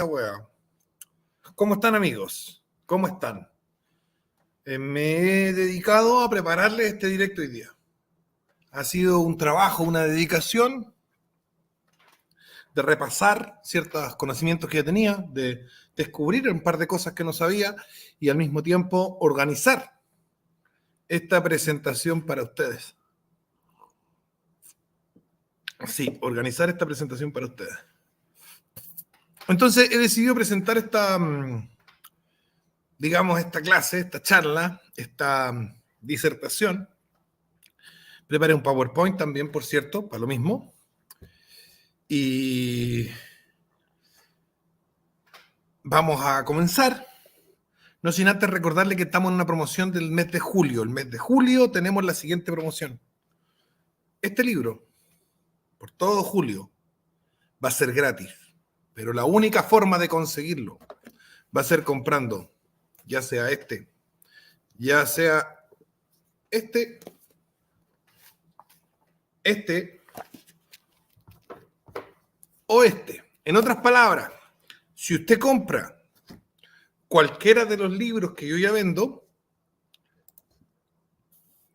Wea. ¿Cómo están, amigos? ¿Cómo están? Me he dedicado a prepararles este directo hoy día. Ha sido un trabajo, una dedicación de repasar ciertos conocimientos que ya tenía, de descubrir un par de cosas que no sabía y al mismo tiempo organizar esta presentación para ustedes. Sí, organizar esta presentación para ustedes. Entonces he decidido presentar esta, digamos, esta clase, esta charla, esta disertación. Preparé un PowerPoint también, por cierto, para lo mismo. Y vamos a comenzar. No sin antes recordarle que estamos en una promoción del mes de julio. El mes de julio tenemos la siguiente promoción. Este libro, por todo julio, va a ser gratis. Pero la única forma de conseguirlo va a ser comprando, ya sea este, o este. En otras palabras, si usted compra cualquiera de los libros que yo ya vendo,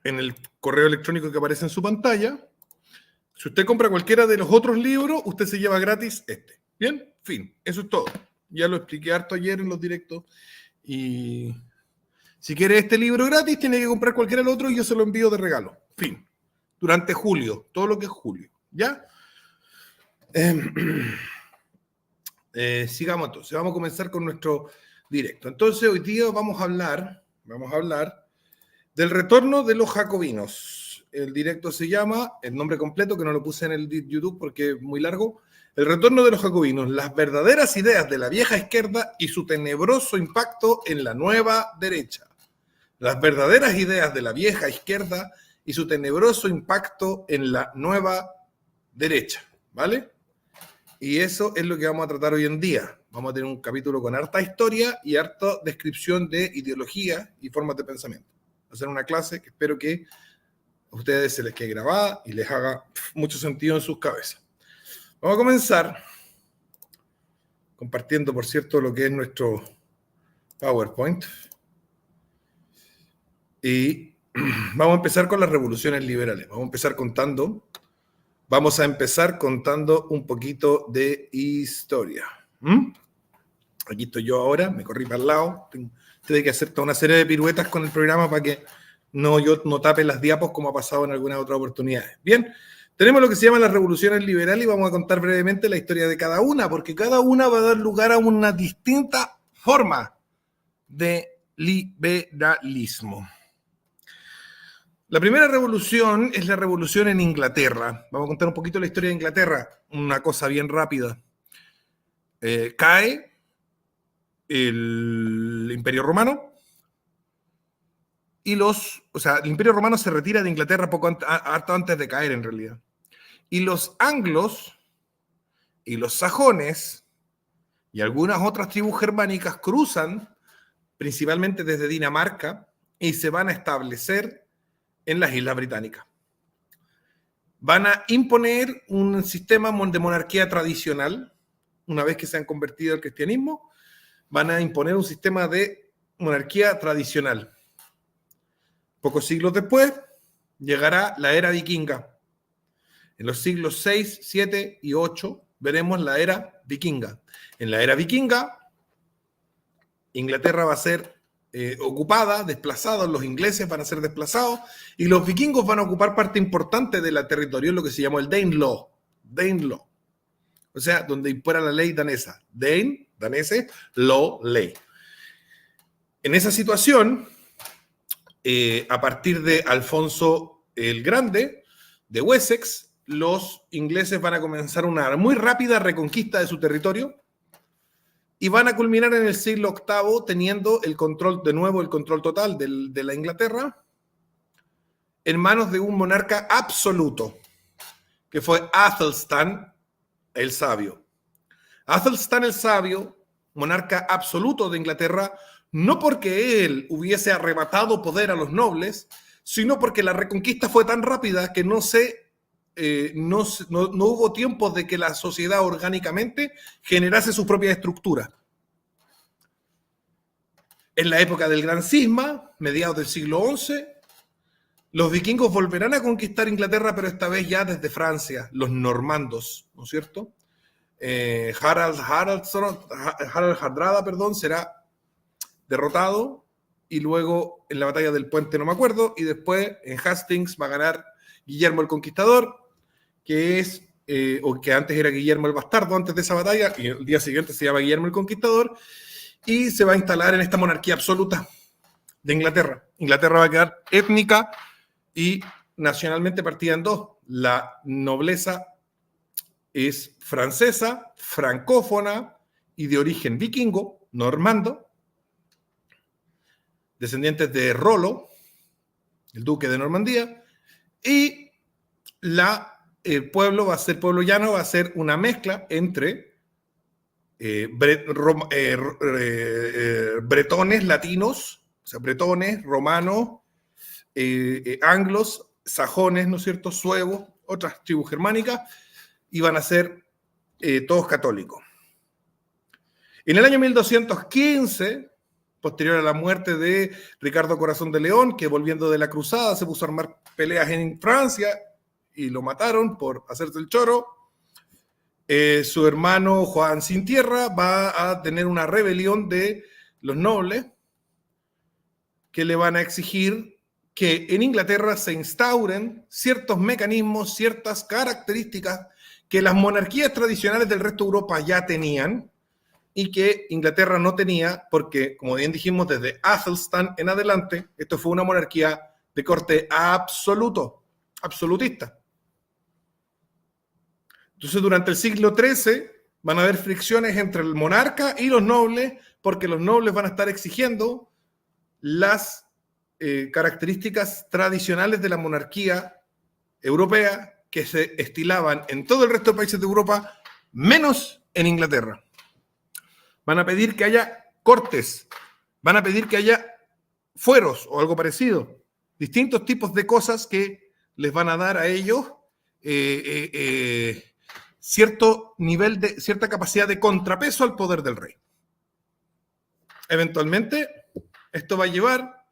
en el correo electrónico que aparece en su pantalla, si usted compra cualquiera de los otros libros, usted se lleva gratis este. ¿Bien? Fin. Eso es todo. Ya lo expliqué harto ayer en los directos. Y si quiere este libro gratis, tiene que comprar cualquiera del otro y yo se lo envío de regalo. Fin. Durante julio. Todo lo que es julio. ¿Ya? Sigamos entonces. Vamos a comenzar con nuestro directo. Entonces, hoy día vamos a hablar del retorno de los jacobinos. El directo se llama, el nombre completo, que no lo puse en el YouTube porque es muy largo, El retorno de los jacobinos, las verdaderas ideas de la vieja izquierda y su tenebroso impacto en la nueva derecha. Las verdaderas ideas de la vieja izquierda y su tenebroso impacto en la nueva derecha, ¿vale? Y eso es lo que vamos a tratar hoy en día. Vamos a tener un capítulo con harta historia y harta descripción de ideología y formas de pensamiento. Va a ser una clase que espero que a ustedes se les quede grabada y les haga mucho sentido en sus cabezas. Vamos a comenzar compartiendo, por cierto, lo que es nuestro PowerPoint. Y vamos a empezar con las revoluciones liberales. Vamos a empezar contando un poquito de historia. Aquí estoy yo ahora, me corrí para el lado. Tuve que hacer toda una serie de piruetas con el programa para que yo no tape las diapos como ha pasado en algunas otras oportunidades. Bien, tenemos lo que se llama las revoluciones liberales y vamos a contar brevemente la historia de cada una, porque cada una va a dar lugar a una distinta forma de liberalismo. La primera revolución es la revolución en Inglaterra. Vamos a contar un poquito la historia de Inglaterra, una cosa bien rápida. Cae el Imperio Romano y el Imperio Romano se retira de Inglaterra harto antes de caer en realidad. Y los anglos y los sajones y algunas otras tribus germánicas cruzan principalmente desde Dinamarca y se van a establecer en las Islas Británicas. Van a imponer un sistema de monarquía tradicional. Una vez que se han convertido al cristianismo, van a imponer un sistema de monarquía tradicional. Pocos siglos después, llegará la era vikinga. En los siglos 6, 7 y 8 veremos la era vikinga. En la era vikinga, Inglaterra va a ser ocupada, desplazada, los ingleses van a ser desplazados y los vikingos van a ocupar parte importante de la territorio, lo que se llamó el Danelaw. Danelaw. O sea, donde impera la ley danesa. Daneses, law, ley. En esa situación, a partir de Alfonso el Grande, de Wessex, los ingleses van a comenzar una muy rápida reconquista de su territorio y van a culminar en el siglo VIII teniendo el control total de la Inglaterra en manos de un monarca absoluto, que fue Athelstan el Sabio. Athelstan el Sabio, monarca absoluto de Inglaterra, no porque él hubiese arrebatado poder a los nobles, sino porque la reconquista fue tan rápida que no se no hubo tiempos de que la sociedad orgánicamente generase su propia estructura. En la época del Gran Cisma, mediados del siglo XI, los vikingos volverán a conquistar Inglaterra, pero esta vez ya desde Francia, los normandos, ¿no es cierto? Harald Hardrada, será derrotado, y luego en la batalla del puente no me acuerdo, y después en Hastings va a ganar Guillermo el Conquistador, que es, o que antes era Guillermo el Bastardo antes de esa batalla, y el día siguiente se llama Guillermo el Conquistador, y se va a instalar en esta monarquía absoluta de Inglaterra. Inglaterra va a quedar étnica y nacionalmente partida en dos. La nobleza es francesa, francófona y de origen vikingo, normando, descendientes de Rollo, el duque de Normandía, y el pueblo va a ser, pueblo llano, va a ser una mezcla entre bretones latinos, o sea, bretones, romanos, anglos, sajones, ¿no es cierto?, suevos, otras tribus germánicas, y van a ser todos católicos. En el año 1215, posterior a la muerte de Ricardo Corazón de León, que volviendo de la cruzada se puso a armar peleas en Francia y lo mataron por hacerse el choro, su hermano Juan Sin Tierra va a tener una rebelión de los nobles que le van a exigir que en Inglaterra se instauren ciertos mecanismos, ciertas características que las monarquías tradicionales del resto de Europa ya tenían y que Inglaterra no tenía porque, como bien dijimos, desde Athelstan en adelante, esto fue una monarquía de corte absolutista. Entonces, durante el siglo XIII van a haber fricciones entre el monarca y los nobles, porque los nobles van a estar exigiendo las características tradicionales de la monarquía europea que se estilaban en todo el resto de países de Europa, menos en Inglaterra. Van a pedir que haya cortes, van a pedir que haya fueros o algo parecido, distintos tipos de cosas que les van a dar a ellos cierto nivel de, cierta capacidad de contrapeso al poder del rey. Eventualmente, esto va a llevar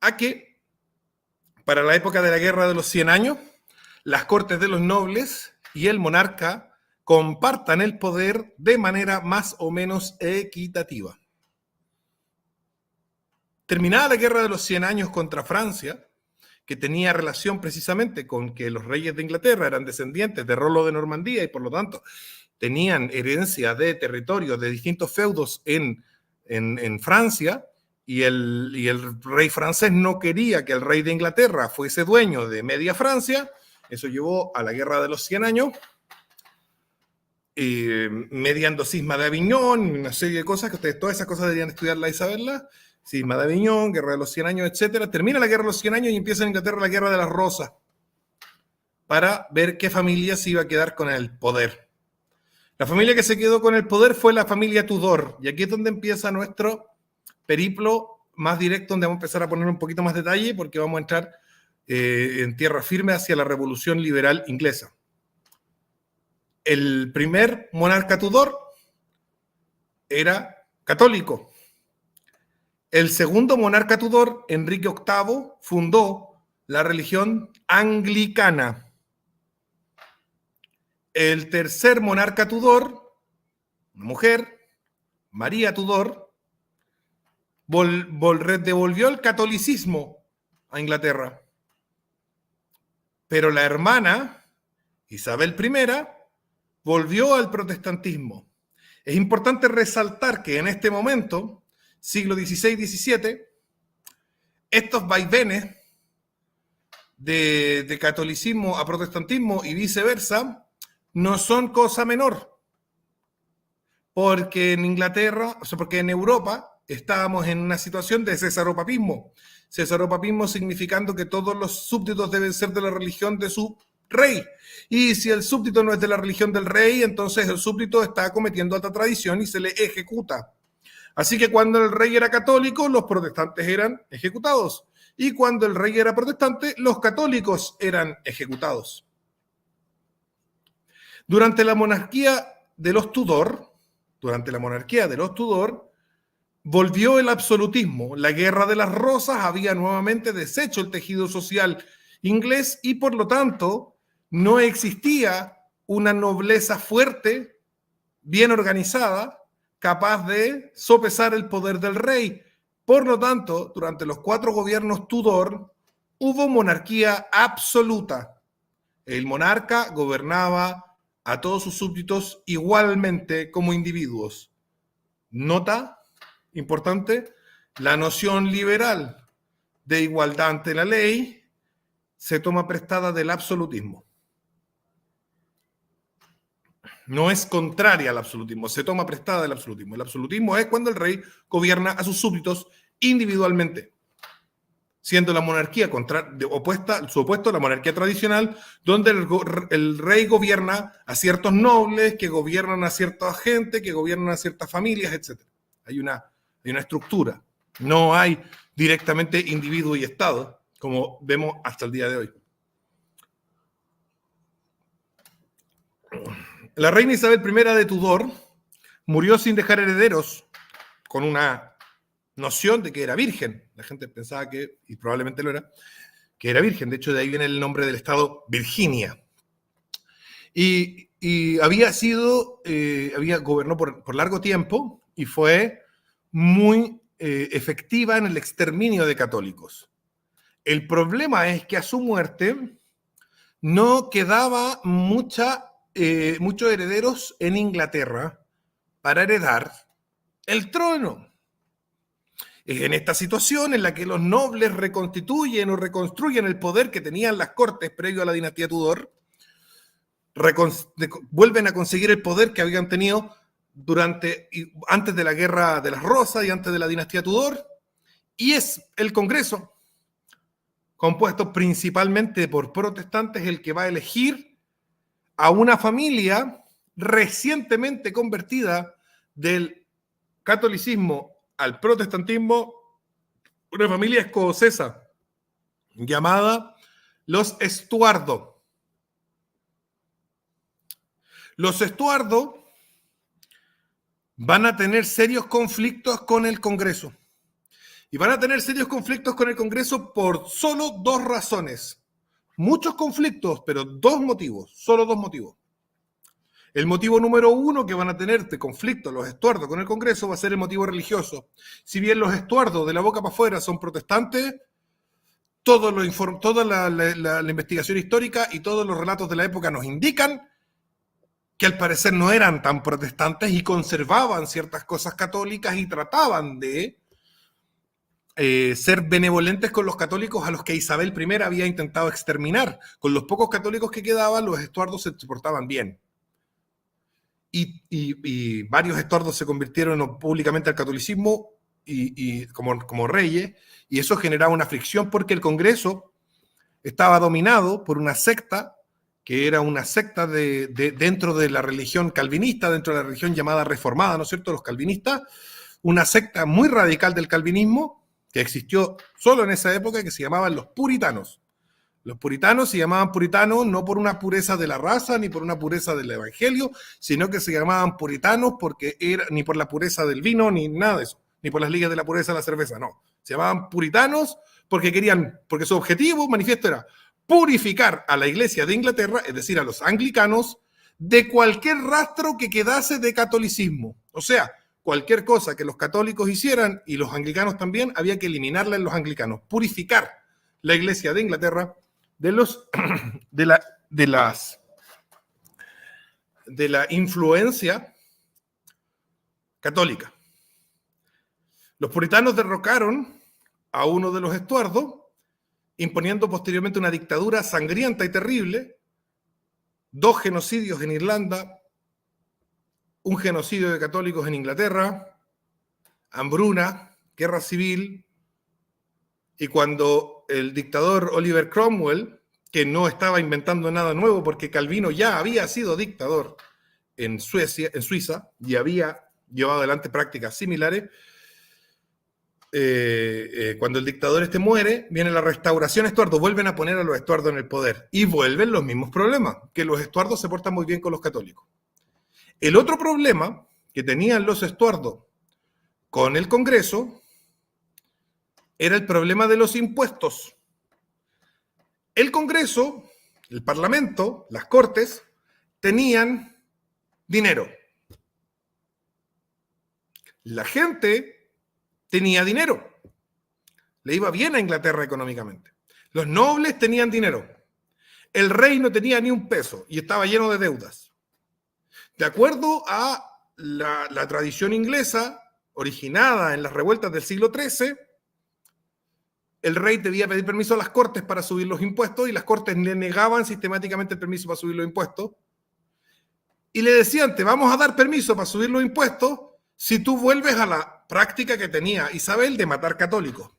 a que, para la época de la Guerra de los 100 años, las cortes de los nobles y el monarca compartan el poder de manera más o menos equitativa. Terminada la Guerra de los 100 años contra Francia, que tenía relación precisamente con que los reyes de Inglaterra eran descendientes de Rollo de Normandía y por lo tanto tenían herencia de territorios de distintos feudos en Francia, y el rey francés no quería que el rey de Inglaterra fuese dueño de media Francia. Eso llevó a la Guerra de los 100 años, mediando cisma de Aviñón, una serie de cosas que ustedes, todas esas cosas deberían estudiarlas y saberlas. Cisma de Aviñón, Guerra de los 100 años, etc. Termina la Guerra de los 100 años y empieza en Inglaterra la Guerra de las Rosas para ver qué familia se iba a quedar con el poder. La familia que se quedó con el poder fue la familia Tudor, y aquí es donde empieza nuestro periplo más directo, donde vamos a empezar a poner un poquito más detalle, porque vamos a entrar en tierra firme hacia la Revolución Liberal Inglesa. El primer monarca Tudor era católico. El segundo monarca Tudor, Enrique VIII, fundó la religión anglicana. El tercer monarca Tudor, una mujer, María Tudor, devolvió el catolicismo a Inglaterra. Pero la hermana, Isabel I, volvió al protestantismo. Es importante resaltar que en este momento, siglo XVI-XVII, estos vaivenes de catolicismo a protestantismo y viceversa no son cosa menor, porque en Inglaterra, o sea, porque en Europa estábamos en una situación de cesaropapismo. Cesaropapismo significando que todos los súbditos deben ser de la religión de su rey. Y si el súbdito no es de la religión del rey, entonces el súbdito está cometiendo alta traición y se le ejecuta. Así que cuando el rey era católico, los protestantes eran ejecutados. Y cuando el rey era protestante, los católicos eran ejecutados. Durante la monarquía de los Tudor, volvió el absolutismo. La Guerra de las Rosas había nuevamente deshecho el tejido social inglés y por lo tanto no existía una nobleza fuerte, bien organizada, capaz de sopesar el poder del rey. Por lo tanto, durante los 4 gobiernos Tudor hubo monarquía absoluta. El monarca gobernaba a todos sus súbditos igualmente como individuos. Nota importante, la noción liberal de igualdad ante la ley se toma prestada del absolutismo. No es contraria al absolutismo, se toma prestada del absolutismo. El absolutismo es cuando el rey gobierna a sus súbditos individualmente, siendo la monarquía su opuesto a la monarquía tradicional, donde el rey gobierna a ciertos nobles, que gobiernan a cierta gente, que gobiernan a ciertas familias, etc. Hay una estructura. No hay directamente individuo y Estado, como vemos hasta el día de hoy. La reina Isabel I de Tudor murió sin dejar herederos, con una noción de que era virgen. La gente pensaba que, y probablemente lo era, que era virgen. De hecho, de ahí viene el nombre del estado Virginia. Y gobernó por largo tiempo y fue muy efectiva en el exterminio de católicos. El problema es que a su muerte no quedaba muchos herederos en Inglaterra para heredar el trono. En esta situación en la que los nobles reconstituyen o reconstruyen el poder que tenían las cortes previo a la dinastía Tudor, vuelven a conseguir el poder que habían tenido antes de la Guerra de las Rosas y antes de la dinastía Tudor, y es el Congreso, compuesto principalmente por protestantes, el que va a elegir a una familia recientemente convertida del catolicismo al protestantismo, una familia escocesa llamada los Estuardo. Los Estuardo van a tener serios conflictos con el Congreso. Y van a tener serios conflictos con el Congreso por solo 2 razones. Muchos conflictos, pero solo dos motivos. El motivo número 1 que van a tener de conflicto los Estuardo con el Congreso va a ser el motivo religioso. Si bien los Estuardo de la boca para afuera son protestantes, toda la investigación histórica y todos los relatos de la época nos indican que al parecer no eran tan protestantes y conservaban ciertas cosas católicas y trataban de ser benevolentes con los católicos a los que Isabel I había intentado exterminar. Con los pocos católicos que quedaban, los Estuardos se portaban bien. Y varios Estuardos se convirtieron públicamente al catolicismo como reyes, y eso generaba una fricción porque el Congreso estaba dominado por una secta que era una secta dentro de la religión calvinista, dentro de la religión llamada reformada, ¿no es cierto?, los calvinistas, una secta muy radical del calvinismo que existió solo en esa época, que se llamaban los puritanos. Los puritanos se llamaban puritanos no por una pureza de la raza ni por una pureza del evangelio, sino que se llamaban puritanos porque ni por la pureza del vino ni nada de eso, ni por las ligas de la pureza de la cerveza, no. Se llamaban puritanos porque su objetivo manifiesto era purificar a la Iglesia de Inglaterra, es decir, a los anglicanos, de cualquier rastro que quedase de catolicismo. O sea, cualquier cosa que los católicos hicieran y los anglicanos también, había que eliminarla en los anglicanos, purificar la Iglesia de Inglaterra de la influencia católica. Los puritanos derrocaron a uno de los Estuardos, imponiendo posteriormente una dictadura sangrienta y terrible, 2 genocidios en Irlanda, un genocidio de católicos en Inglaterra, hambruna, guerra civil, y cuando el dictador Oliver Cromwell, que no estaba inventando nada nuevo porque Calvino ya había sido dictador en Suiza y había llevado adelante prácticas similares, cuando el dictador este muere, viene la restauración Estuardo, vuelven a poner a los Estuardo en el poder y vuelven los mismos problemas, que los Estuardos se portan muy bien con los católicos. El otro problema que tenían los Estuardo con el Congreso era el problema de los impuestos. El Congreso, el Parlamento, las Cortes, tenían dinero. La gente tenía dinero. Le iba bien a Inglaterra económicamente. Los nobles tenían dinero. El rey no tenía ni un peso y estaba lleno de deudas. De acuerdo a la tradición inglesa, originada en las revueltas del siglo XIII, el rey debía pedir permiso a las Cortes para subir los impuestos y las Cortes le negaban sistemáticamente el permiso para subir los impuestos. Y le decían, te vamos a dar permiso para subir los impuestos si tú vuelves a la práctica que tenía Isabel de matar católicos.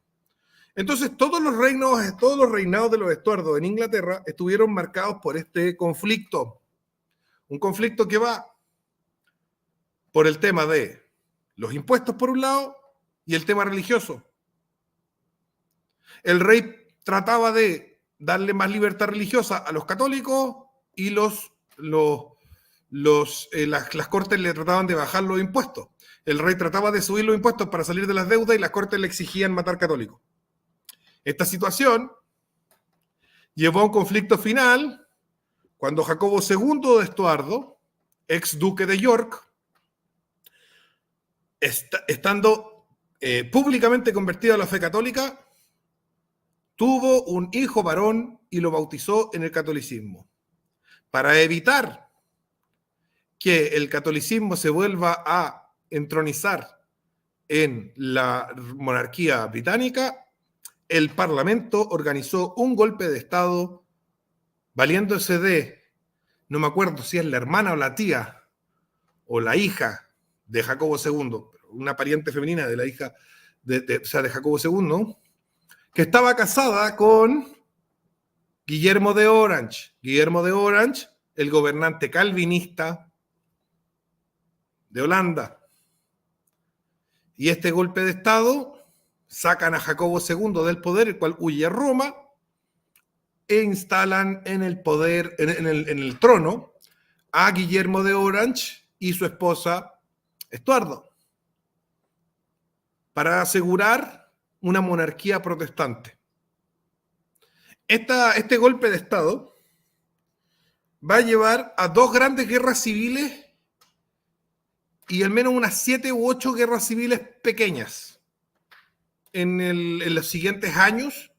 Entonces, todos los reinados de los Estuardos en Inglaterra estuvieron marcados por este conflicto. Un conflicto que va por el tema de los impuestos por un lado y el tema religioso. El rey trataba de darle más libertad religiosa a los católicos y las cortes le trataban de bajar los impuestos. El rey trataba de subir los impuestos para salir de las deudas y las cortes le exigían matar católicos. Esta situación llevó a un conflicto final cuando Jacobo II de Estuardo, ex duque de York, estando públicamente convertido a la fe católica, tuvo un hijo varón y lo bautizó en el catolicismo. Para evitar que el catolicismo se vuelva a entronizar en la monarquía británica, el Parlamento organizó un golpe de Estado valiéndose de, no me acuerdo si es la hermana o la tía o la hija de Jacobo II, una pariente femenina de la hija de Jacobo II, que estaba casada con Guillermo de Orange. Guillermo de Orange, el gobernante calvinista de Holanda. Y este golpe de Estado sacan a Jacobo II del poder, el cual huye a Roma, e instalan en el poder, en el trono, a Guillermo de Orange y su esposa Estuardo, para asegurar una monarquía protestante. Este golpe de Estado va a llevar a 2 grandes guerras civiles y al menos unas 7 u 8 guerras civiles pequeñas en los siguientes años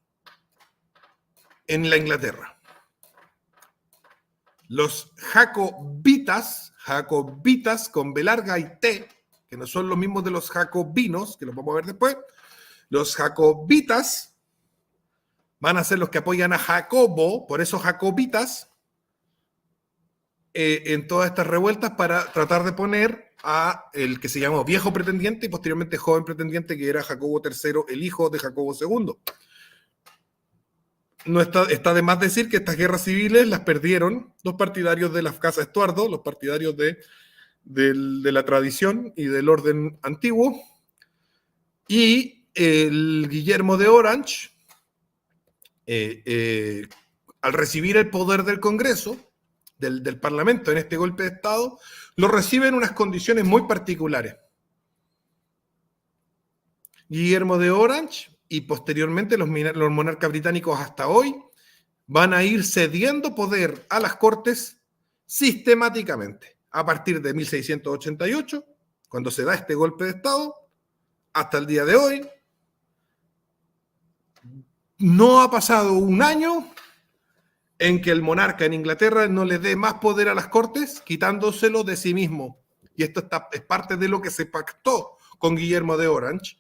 en la Inglaterra. Los jacobitas con B larga y T, que no son los mismos de los jacobinos, que los vamos a ver después, los jacobitas van a ser los que apoyan a Jacobo, por eso jacobitas, en todas estas revueltas para tratar de poner a el que se llamó viejo pretendiente y posteriormente joven pretendiente, que era Jacobo III, el hijo de Jacobo II. No está de más decir que estas guerras civiles las perdieron los partidarios de la Casa Estuardo, los partidarios de la tradición y del orden antiguo, y el Guillermo de Orange, al recibir el poder del Congreso, del Parlamento en este golpe de Estado, lo recibe en unas condiciones muy particulares. Guillermo de Orange y posteriormente los monarcas británicos hasta hoy van a ir cediendo poder a las Cortes sistemáticamente, a partir de 1688, cuando se da este golpe de Estado, hasta el día de hoy. No ha pasado un año en que el monarca en Inglaterra no le dé más poder a las Cortes, quitándoselo de sí mismo. Y esto es parte de lo que se pactó con Guillermo de Orange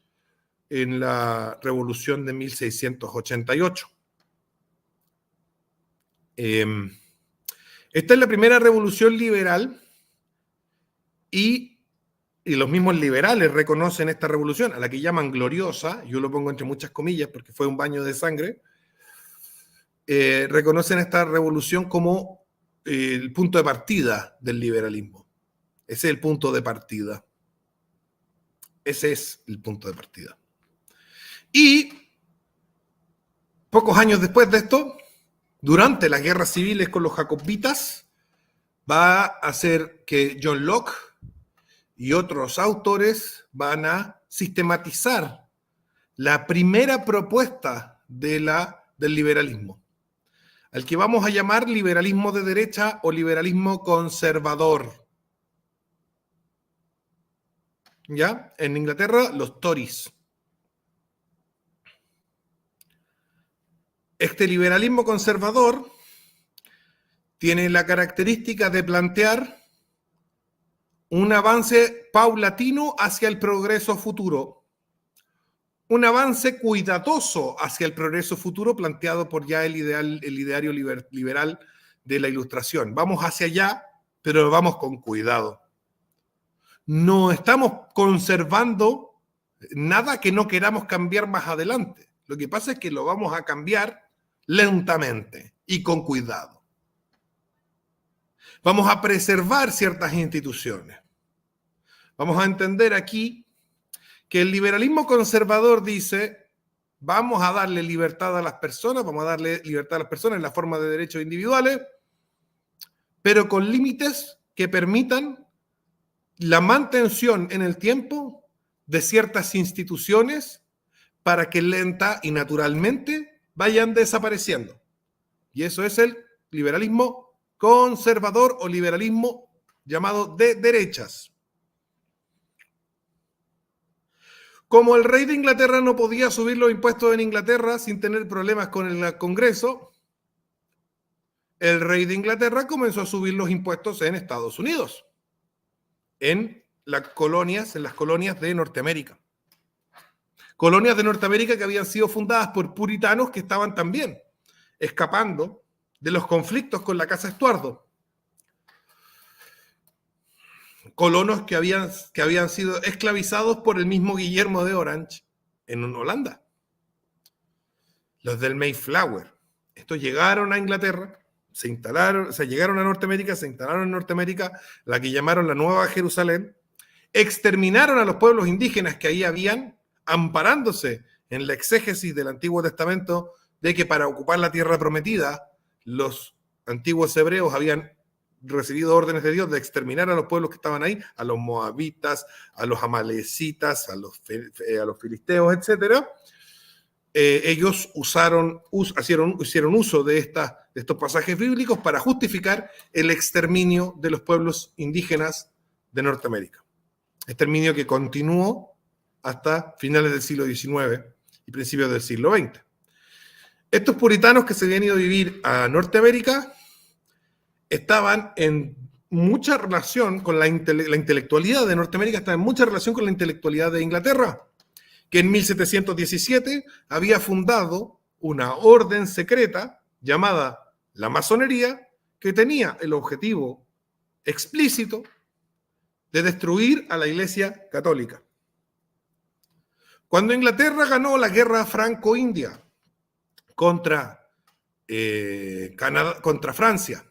en la Revolución de 1688. Esta es la primera revolución liberal y los mismos liberales reconocen esta revolución, a la que llaman gloriosa, yo lo pongo entre muchas comillas porque fue un baño de sangre, reconocen esta revolución como el punto de partida del liberalismo. Ese es el punto de partida. Ese es el punto de partida. Y pocos años después de esto, durante las guerras civiles con los jacobitas, va a hacer que John Locke y otros autores van a sistematizar la primera propuesta del liberalismo, al que vamos a llamar liberalismo de derecha o liberalismo conservador. ¿Ya? En Inglaterra, los Tories. Este liberalismo conservador tiene la característica de plantear un avance paulatino hacia el progreso futuro, un avance cuidadoso hacia el progreso futuro planteado por ya el ideario liberal de la Ilustración. Vamos hacia allá, pero vamos con cuidado. No estamos conservando nada que no queramos cambiar más adelante. Lo que pasa es que lo vamos a cambiar lentamente y con cuidado. Vamos a preservar ciertas instituciones. Vamos a entender aquí que el liberalismo conservador dice, vamos a darle libertad a las personas, vamos a darle libertad a las personas en la forma de derechos individuales, pero con límites que permitan la mantención en el tiempo de ciertas instituciones para que lenta y naturalmente vayan desapareciendo. Y eso es el liberalismo conservador o liberalismo llamado de derechas. Como el rey de Inglaterra no podía subir los impuestos en Inglaterra sin tener problemas con el Congreso, el rey de Inglaterra comenzó a subir los impuestos en Estados Unidos, en las colonias de Norteamérica. Colonias de Norteamérica que habían sido fundadas por puritanos que estaban también escapando de los conflictos con la Casa Estuardo. Colonos que habían sido esclavizados por el mismo Guillermo de Orange en Holanda. Los del Mayflower. Estos llegaron a Inglaterra, llegaron a Norteamérica, se instalaron en Norteamérica, la que llamaron la Nueva Jerusalén, exterminaron a los pueblos indígenas que ahí habían, amparándose en la exégesis del Antiguo Testamento de que para ocupar la tierra prometida, los antiguos hebreos habían recibido órdenes de Dios de exterminar a los pueblos que estaban ahí, a los moabitas, a los amalecitas, a los filisteos, etc. Ellos hicieron uso de estos pasajes bíblicos para justificar el exterminio de los pueblos indígenas de Norteamérica. Exterminio que continuó hasta finales del siglo XIX y principios del siglo XX. Estos puritanos que se habían ido a vivir a Norteamérica estaban en mucha relación con la intelectualidad de Norteamérica, estaba en mucha relación con la intelectualidad de Inglaterra, que en 1717 había fundado una orden secreta llamada la masonería, que tenía el objetivo explícito de destruir a la Iglesia Católica. Cuando Inglaterra ganó la guerra franco-india contra Francia,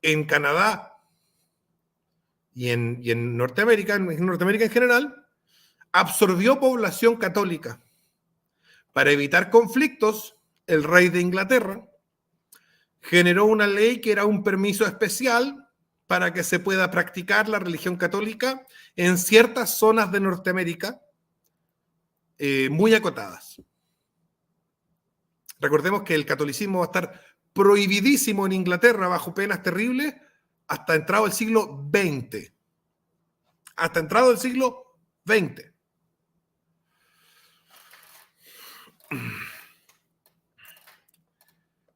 en Canadá y en Norteamérica en general, absorbió población católica. Para evitar conflictos, el rey de Inglaterra generó una ley que era un permiso especial para que se pueda practicar la religión católica en ciertas zonas de Norteamérica muy acotadas. Recordemos que el catolicismo va a estar prohibidísimo en Inglaterra bajo penas terribles hasta entrado el siglo XX. Hasta entrado el siglo XX.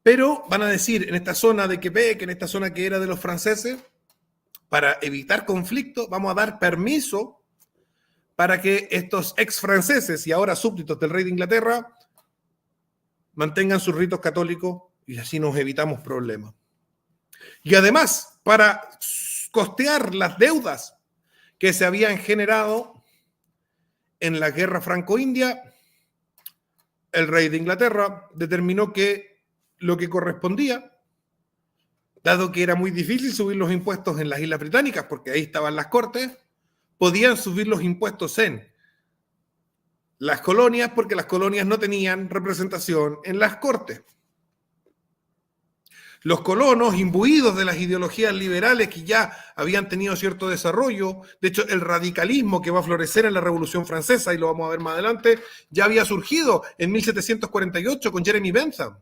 Pero van a decir, en esta zona de Quebec, en esta zona que era de los franceses, para evitar conflicto, vamos a dar permiso para que estos ex franceses y ahora súbditos del rey de Inglaterra mantengan sus ritos católicos y así nos evitamos problemas. Y además, para costear las deudas que se habían generado en la guerra franco-india, el rey de Inglaterra determinó que lo que correspondía, dado que era muy difícil subir los impuestos en las Islas Británicas, porque ahí estaban las cortes, podían subir los impuestos en las colonias, porque las colonias no tenían representación en las cortes. Los colonos, imbuidos de las ideologías liberales que ya habían tenido cierto desarrollo, de hecho el radicalismo que va a florecer en la Revolución Francesa, y lo vamos a ver más adelante, ya había surgido en 1748 con Jeremy Bentham.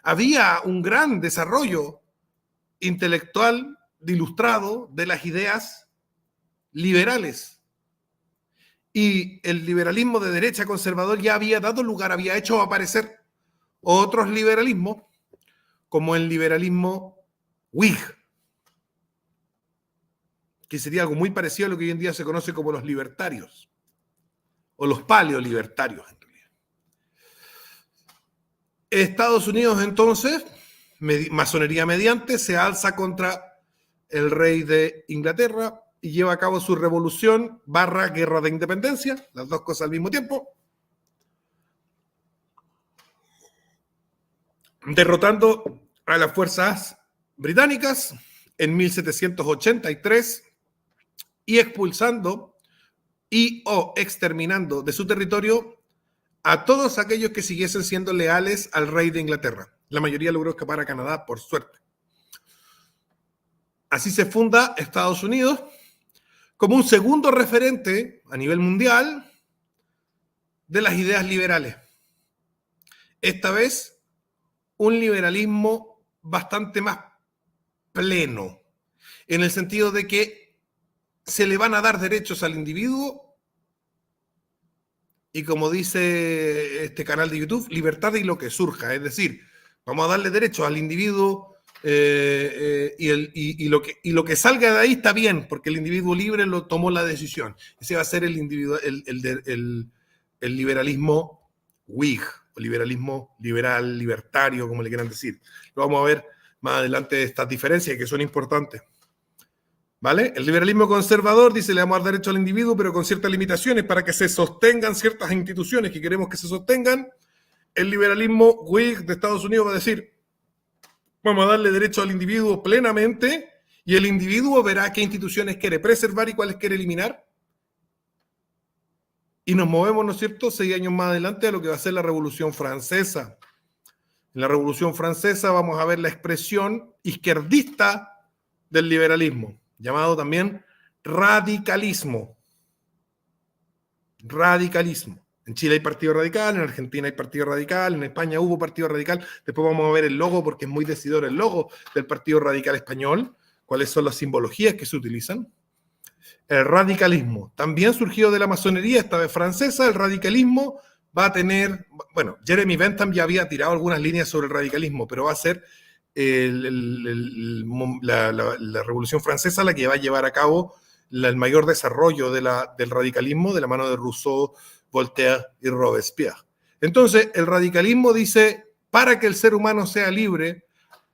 Había un gran desarrollo intelectual ilustrado de las ideas liberales. Y el liberalismo de derecha conservador ya había dado lugar, había hecho aparecer otros liberalismos, como el liberalismo Whig, que sería algo muy parecido a lo que hoy en día se conoce como los libertarios, o los paleolibertarios en realidad. Estados Unidos entonces, masonería mediante, se alza contra el rey de Inglaterra y lleva a cabo su revolución / guerra de independencia, las dos cosas al mismo tiempo, derrotando a las fuerzas británicas en 1783 y expulsando o exterminando de su territorio a todos aquellos que siguiesen siendo leales al rey de Inglaterra. La mayoría logró escapar a Canadá, por suerte. Así se funda Estados Unidos como un segundo referente a nivel mundial de las ideas liberales. Esta vez, un liberalismo bastante más pleno, en el sentido de que se le van a dar derechos al individuo y, como dice este canal de YouTube, libertad y lo que surja. Es decir, vamos a darle derechos al individuo y lo que salga de ahí está bien, porque el individuo libre lo tomó la decisión. Ese va a ser el liberalismo Whig, o liberalismo liberal, libertario, como le quieran decir. Lo vamos a ver más adelante, estas diferencias que son importantes. ¿Vale? El liberalismo conservador dice: le vamos a dar derecho al individuo, pero con ciertas limitaciones para que se sostengan ciertas instituciones que queremos que se sostengan. El liberalismo Whig de Estados Unidos va a decir: vamos a darle derecho al individuo plenamente, y el individuo verá qué instituciones quiere preservar y cuáles quiere eliminar. Y nos movemos, ¿no es cierto?, 6 años más adelante a lo que va a ser la Revolución Francesa. En la Revolución Francesa vamos a ver la expresión izquierdista del liberalismo, llamado también radicalismo. Radicalismo. En Chile hay Partido Radical, en Argentina hay Partido Radical, en España hubo Partido Radical. Después vamos a ver el logo, porque es muy decidor el logo del Partido Radical español, cuáles son las simbologías que se utilizan. El radicalismo, también surgido de la masonería, esta vez francesa. El radicalismo va a tener, bueno, Jeremy Bentham ya había tirado algunas líneas sobre el radicalismo, pero va a ser la Revolución Francesa la que va a llevar a cabo el mayor desarrollo del radicalismo, de la mano de Rousseau, Voltaire y Robespierre. Entonces, el radicalismo dice: para que el ser humano sea libre,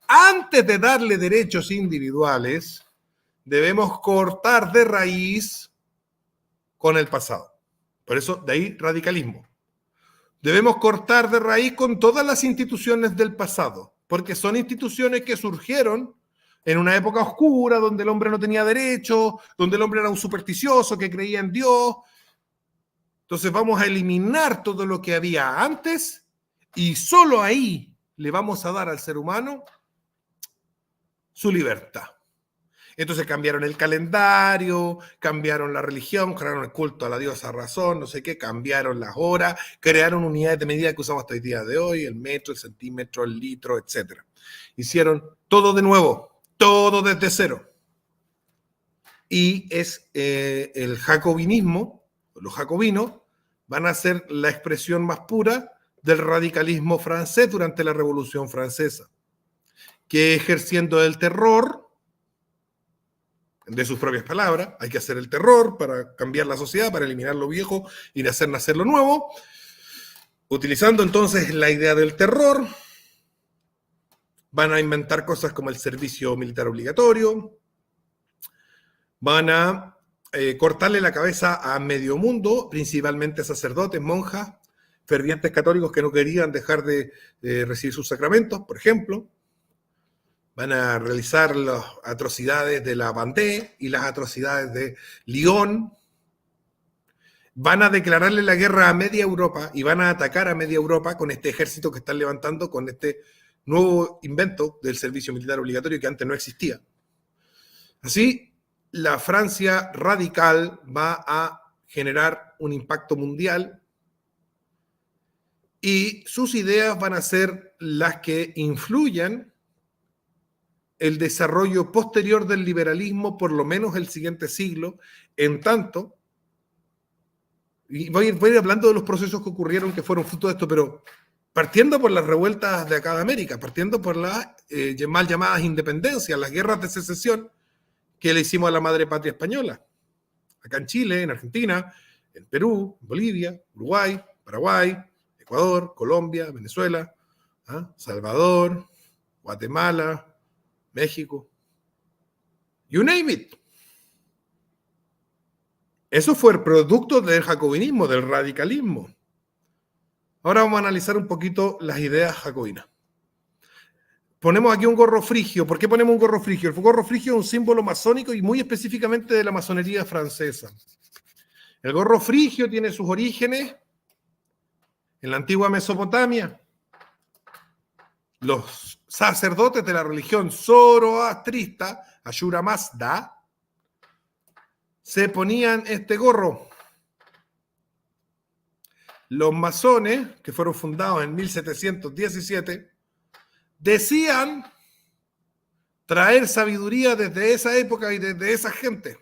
antes de darle derechos individuales, debemos cortar de raíz con el pasado. Por eso, de ahí radicalismo. Debemos cortar de raíz con todas las instituciones del pasado, porque son instituciones que surgieron en una época oscura, donde el hombre no tenía derechos, donde el hombre era un supersticioso que creía en Dios. Entonces vamos a eliminar todo lo que había antes, y solo ahí le vamos a dar al ser humano su libertad. Entonces cambiaron el calendario, cambiaron la religión, crearon el culto a la diosa razón, no sé qué, cambiaron las horas, crearon unidades de medida que usamos hasta el día de hoy, el metro, el centímetro, el litro, etc. Hicieron todo de nuevo, todo desde cero. Y es el jacobinismo, los jacobinos van a ser la expresión más pura del radicalismo francés durante la Revolución Francesa, que ejerciendo el terror, de sus propias palabras, hay que hacer el terror para cambiar la sociedad, para eliminar lo viejo y hacer nacer lo nuevo. Utilizando entonces la idea del terror, van a inventar cosas como el servicio militar obligatorio, van a cortarle la cabeza a medio mundo, principalmente sacerdotes, monjas, fervientes católicos que no querían dejar de recibir sus sacramentos, por ejemplo. Van a realizar las atrocidades de la Vendée y las atrocidades de Lyon. van a declararle la guerra a media Europa y van a atacar a media Europa con este ejército que están levantando, con este nuevo invento del servicio militar obligatorio que antes no existía. Así, la Francia radical va a generar un impacto mundial y sus ideas van a ser las que influyan el desarrollo posterior del liberalismo, por lo menos el siguiente siglo, en tanto, y voy a ir hablando de los procesos que ocurrieron que fueron fruto de esto, pero partiendo por las revueltas de acá de América, partiendo por las mal llamadas independencias, las guerras de secesión que le hicimos a la madre patria española, acá en Chile, en Argentina, en Perú, en Bolivia, Uruguay, Paraguay, Ecuador, Colombia, Venezuela, Salvador, Guatemala, México, you name it. Eso fue el producto del jacobinismo, del radicalismo. Ahora vamos a analizar un poquito las ideas jacobinas. Ponemos aquí un gorro frigio. ¿Por qué ponemos un gorro frigio? El gorro frigio es un símbolo masónico y muy específicamente de la masonería francesa. El gorro frigio tiene sus orígenes en la antigua Mesopotamia. Los sacerdotes de la religión zoroastrista, Ashura Mazda, se ponían este gorro. Los masones, que fueron fundados en 1717, decían traer sabiduría desde esa época y desde esa gente.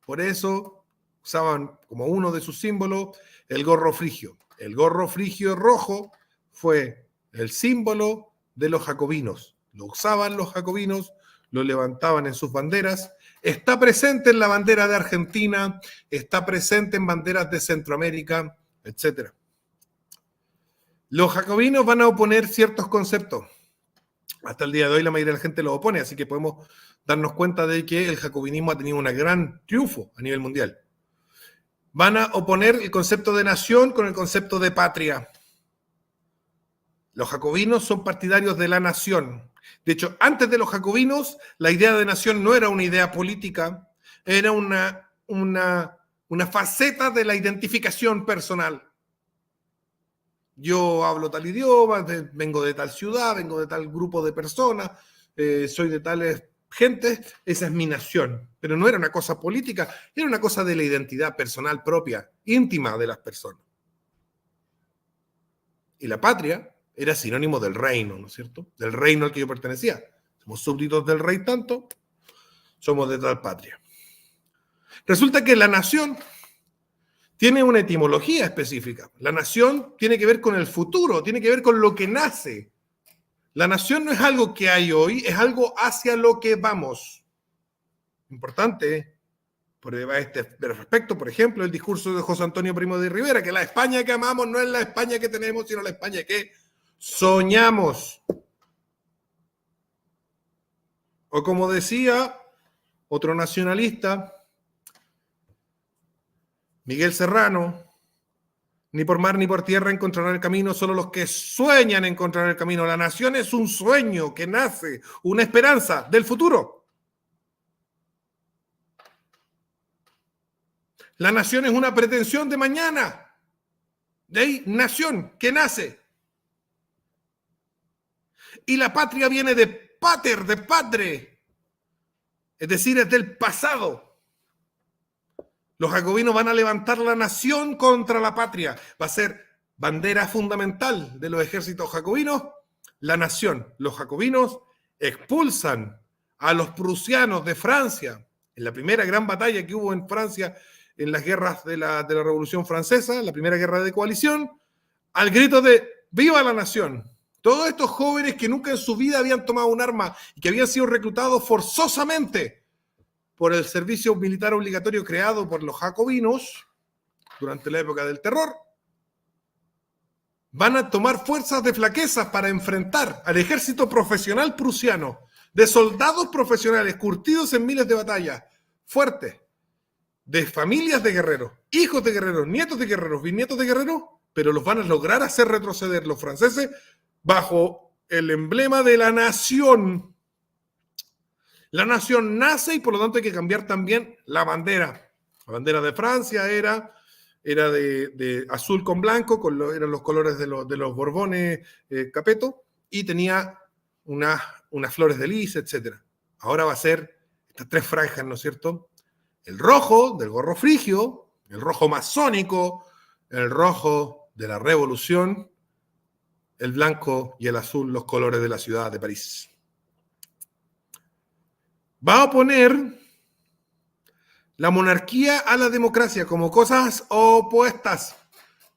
Por eso usaban como uno de sus símbolos el gorro frigio. El gorro frigio rojo fue el símbolo de los jacobinos. Lo usaban los jacobinos, lo levantaban en sus banderas. Está presente en la bandera de Argentina, está presente en banderas de Centroamérica, etc. Los jacobinos van a oponer ciertos conceptos. Hasta el día de hoy la mayoría de la gente los opone, así que podemos darnos cuenta de que el jacobinismo ha tenido un gran triunfo a nivel mundial. Van a oponer el concepto de nación con el concepto de patria. Los jacobinos son partidarios de la nación. De hecho, antes de los jacobinos, la idea de nación no era una idea política, era una faceta de la identificación personal. Yo hablo tal idioma, vengo de tal ciudad, vengo de tal grupo de personas, soy de tales gentes, esa es mi nación. Pero no era una cosa política, era una cosa de la identidad personal propia, íntima de las personas. Y la patria era sinónimo del reino, ¿no es cierto? Del reino al que yo pertenecía. Somos súbditos del rey tanto, somos de tal patria. Resulta que la nación tiene una etimología específica. La nación tiene que ver con el futuro, tiene que ver con lo que nace. La nación no es algo que hay hoy, es algo hacia lo que vamos. Importante, por este respecto, por ejemplo, el discurso de José Antonio Primo de Rivera, que la España que amamos no es la España que tenemos, sino la España que soñamos. O como decía otro nacionalista, Miguel Serrano, ni por mar ni por tierra encontrarán el camino, solo los que sueñan encontrarán el camino. La nación es un sueño que nace, una esperanza del futuro. La nación es una pretensión de mañana. De ahí, nación, que nace. Y la patria viene de pater, de padre. Es decir, es del pasado. Los jacobinos van a levantar la nación contra la patria. Va a ser bandera fundamental de los ejércitos jacobinos, la nación. Los jacobinos expulsan a los prusianos de Francia en la primera gran batalla que hubo en Francia en las guerras de la Revolución Francesa, la primera guerra de coalición, al grito de ¡viva la nación! Todos estos jóvenes que nunca en su vida habían tomado un arma y que habían sido reclutados forzosamente por el servicio militar obligatorio creado por los jacobinos durante la época del terror, van a tomar fuerzas de flaqueza para enfrentar al ejército profesional prusiano, de soldados profesionales curtidos en miles de batallas, fuertes, de familias de guerreros, hijos de guerreros, nietos de guerreros, bisnietos de guerreros, pero los van a lograr hacer retroceder los franceses bajo el emblema de la nación. La nación nace y por lo tanto hay que cambiar también la bandera. La bandera de Francia era era de azul con blanco, eran los colores de los Borbones Capeto, y tenía unas flores de lis, etc. Ahora va a ser estas tres franjas, ¿no es cierto? El rojo del gorro frigio, el rojo masónico, el rojo de la revolución, el blanco y el azul, los colores de la ciudad de París. Va a poner la monarquía a la democracia como cosas opuestas.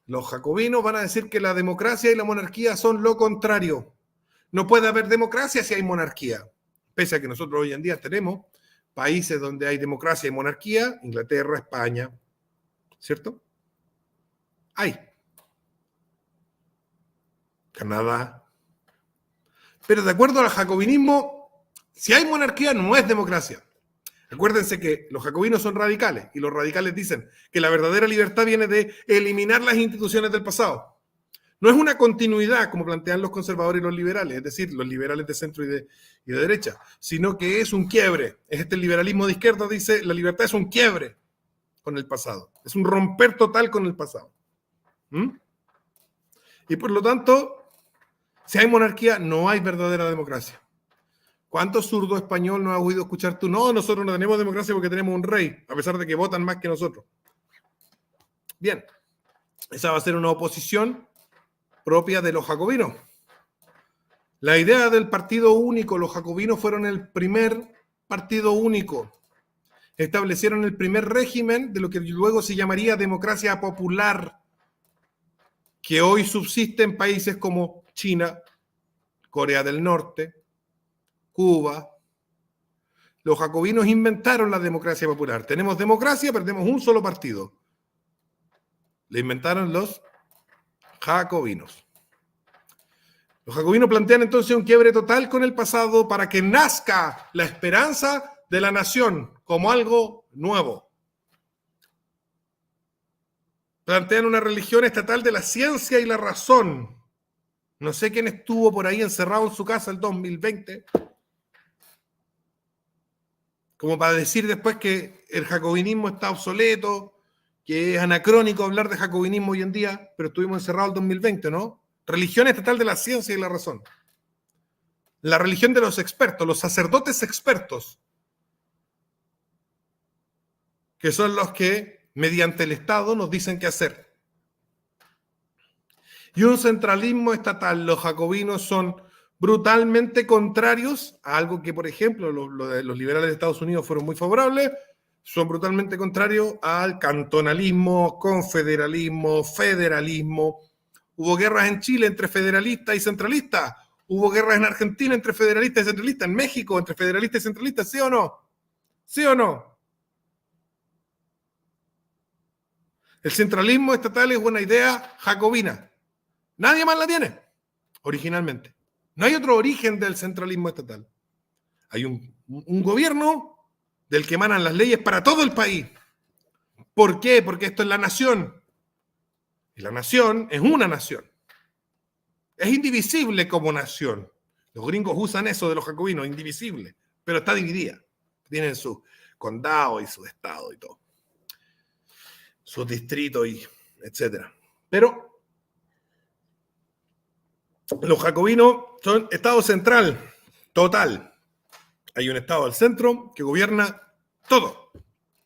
Los jacobinos van a decir que la democracia y la monarquía son lo contrario. No puede haber democracia si hay monarquía. Pese a que nosotros hoy en día tenemos países donde hay democracia y monarquía, Inglaterra, España, ¿cierto? Hay. Canadá. Pero de acuerdo al jacobinismo, si hay monarquía no es democracia. Acuérdense que los jacobinos son radicales y los radicales dicen que la verdadera libertad viene de eliminar las instituciones del pasado. No es una continuidad como plantean los conservadores y los liberales, es decir, los liberales de centro y de derecha, sino que es un quiebre. Es el liberalismo de izquierda, dice, la libertad es un quiebre con el pasado, es un romper total con el pasado. Y por lo tanto, si hay monarquía, no hay verdadera democracia. ¿Cuántos zurdo español no has oído escuchar tú? No, nosotros no tenemos democracia porque tenemos un rey, a pesar de que votan más que nosotros. Bien, esa va a ser una oposición propia de los jacobinos. La idea del partido único, los jacobinos fueron el primer partido único. Establecieron el primer régimen de lo que luego se llamaría democracia popular, que hoy subsiste en países como China, Corea del Norte, Cuba. Los jacobinos inventaron la democracia popular. Tenemos democracia, pero tenemos un solo partido. Le inventaron los jacobinos. Los jacobinos plantean entonces un quiebre total con el pasado para que nazca la esperanza de la nación como algo nuevo. Plantean una religión estatal de la ciencia y la razón. No sé quién estuvo por ahí encerrado en su casa el 2020, como para decir después que el jacobinismo está obsoleto, que es anacrónico hablar de jacobinismo hoy en día, pero estuvimos encerrados el 2020, ¿no? Religión estatal de la ciencia y la razón. La religión de los expertos, los sacerdotes expertos, que son los que, mediante el Estado, nos dicen qué hacer. Y un centralismo estatal. Los jacobinos son brutalmente contrarios a algo que, por ejemplo, los liberales de Estados Unidos fueron muy favorables, son brutalmente contrarios al cantonalismo, confederalismo, federalismo. Hubo guerras en Chile entre federalistas y centralistas. Hubo guerras en Argentina entre federalistas y centralistas. En México entre federalistas y centralistas. ¿Sí o no? ¿Sí o no? El centralismo estatal es una idea jacobina. Nadie más la tiene, originalmente. No hay otro origen del centralismo estatal. Hay un gobierno del que emanan las leyes para todo el país. ¿Por qué? Porque esto es la nación. Y la nación es una nación. Es indivisible como nación. Los gringos usan eso de los jacobinos, indivisible, pero está dividida. Tienen su condado y su estado y todo. Sus distritos y etcétera. Pero los jacobinos son estado central, total. Hay un estado del centro que gobierna todo,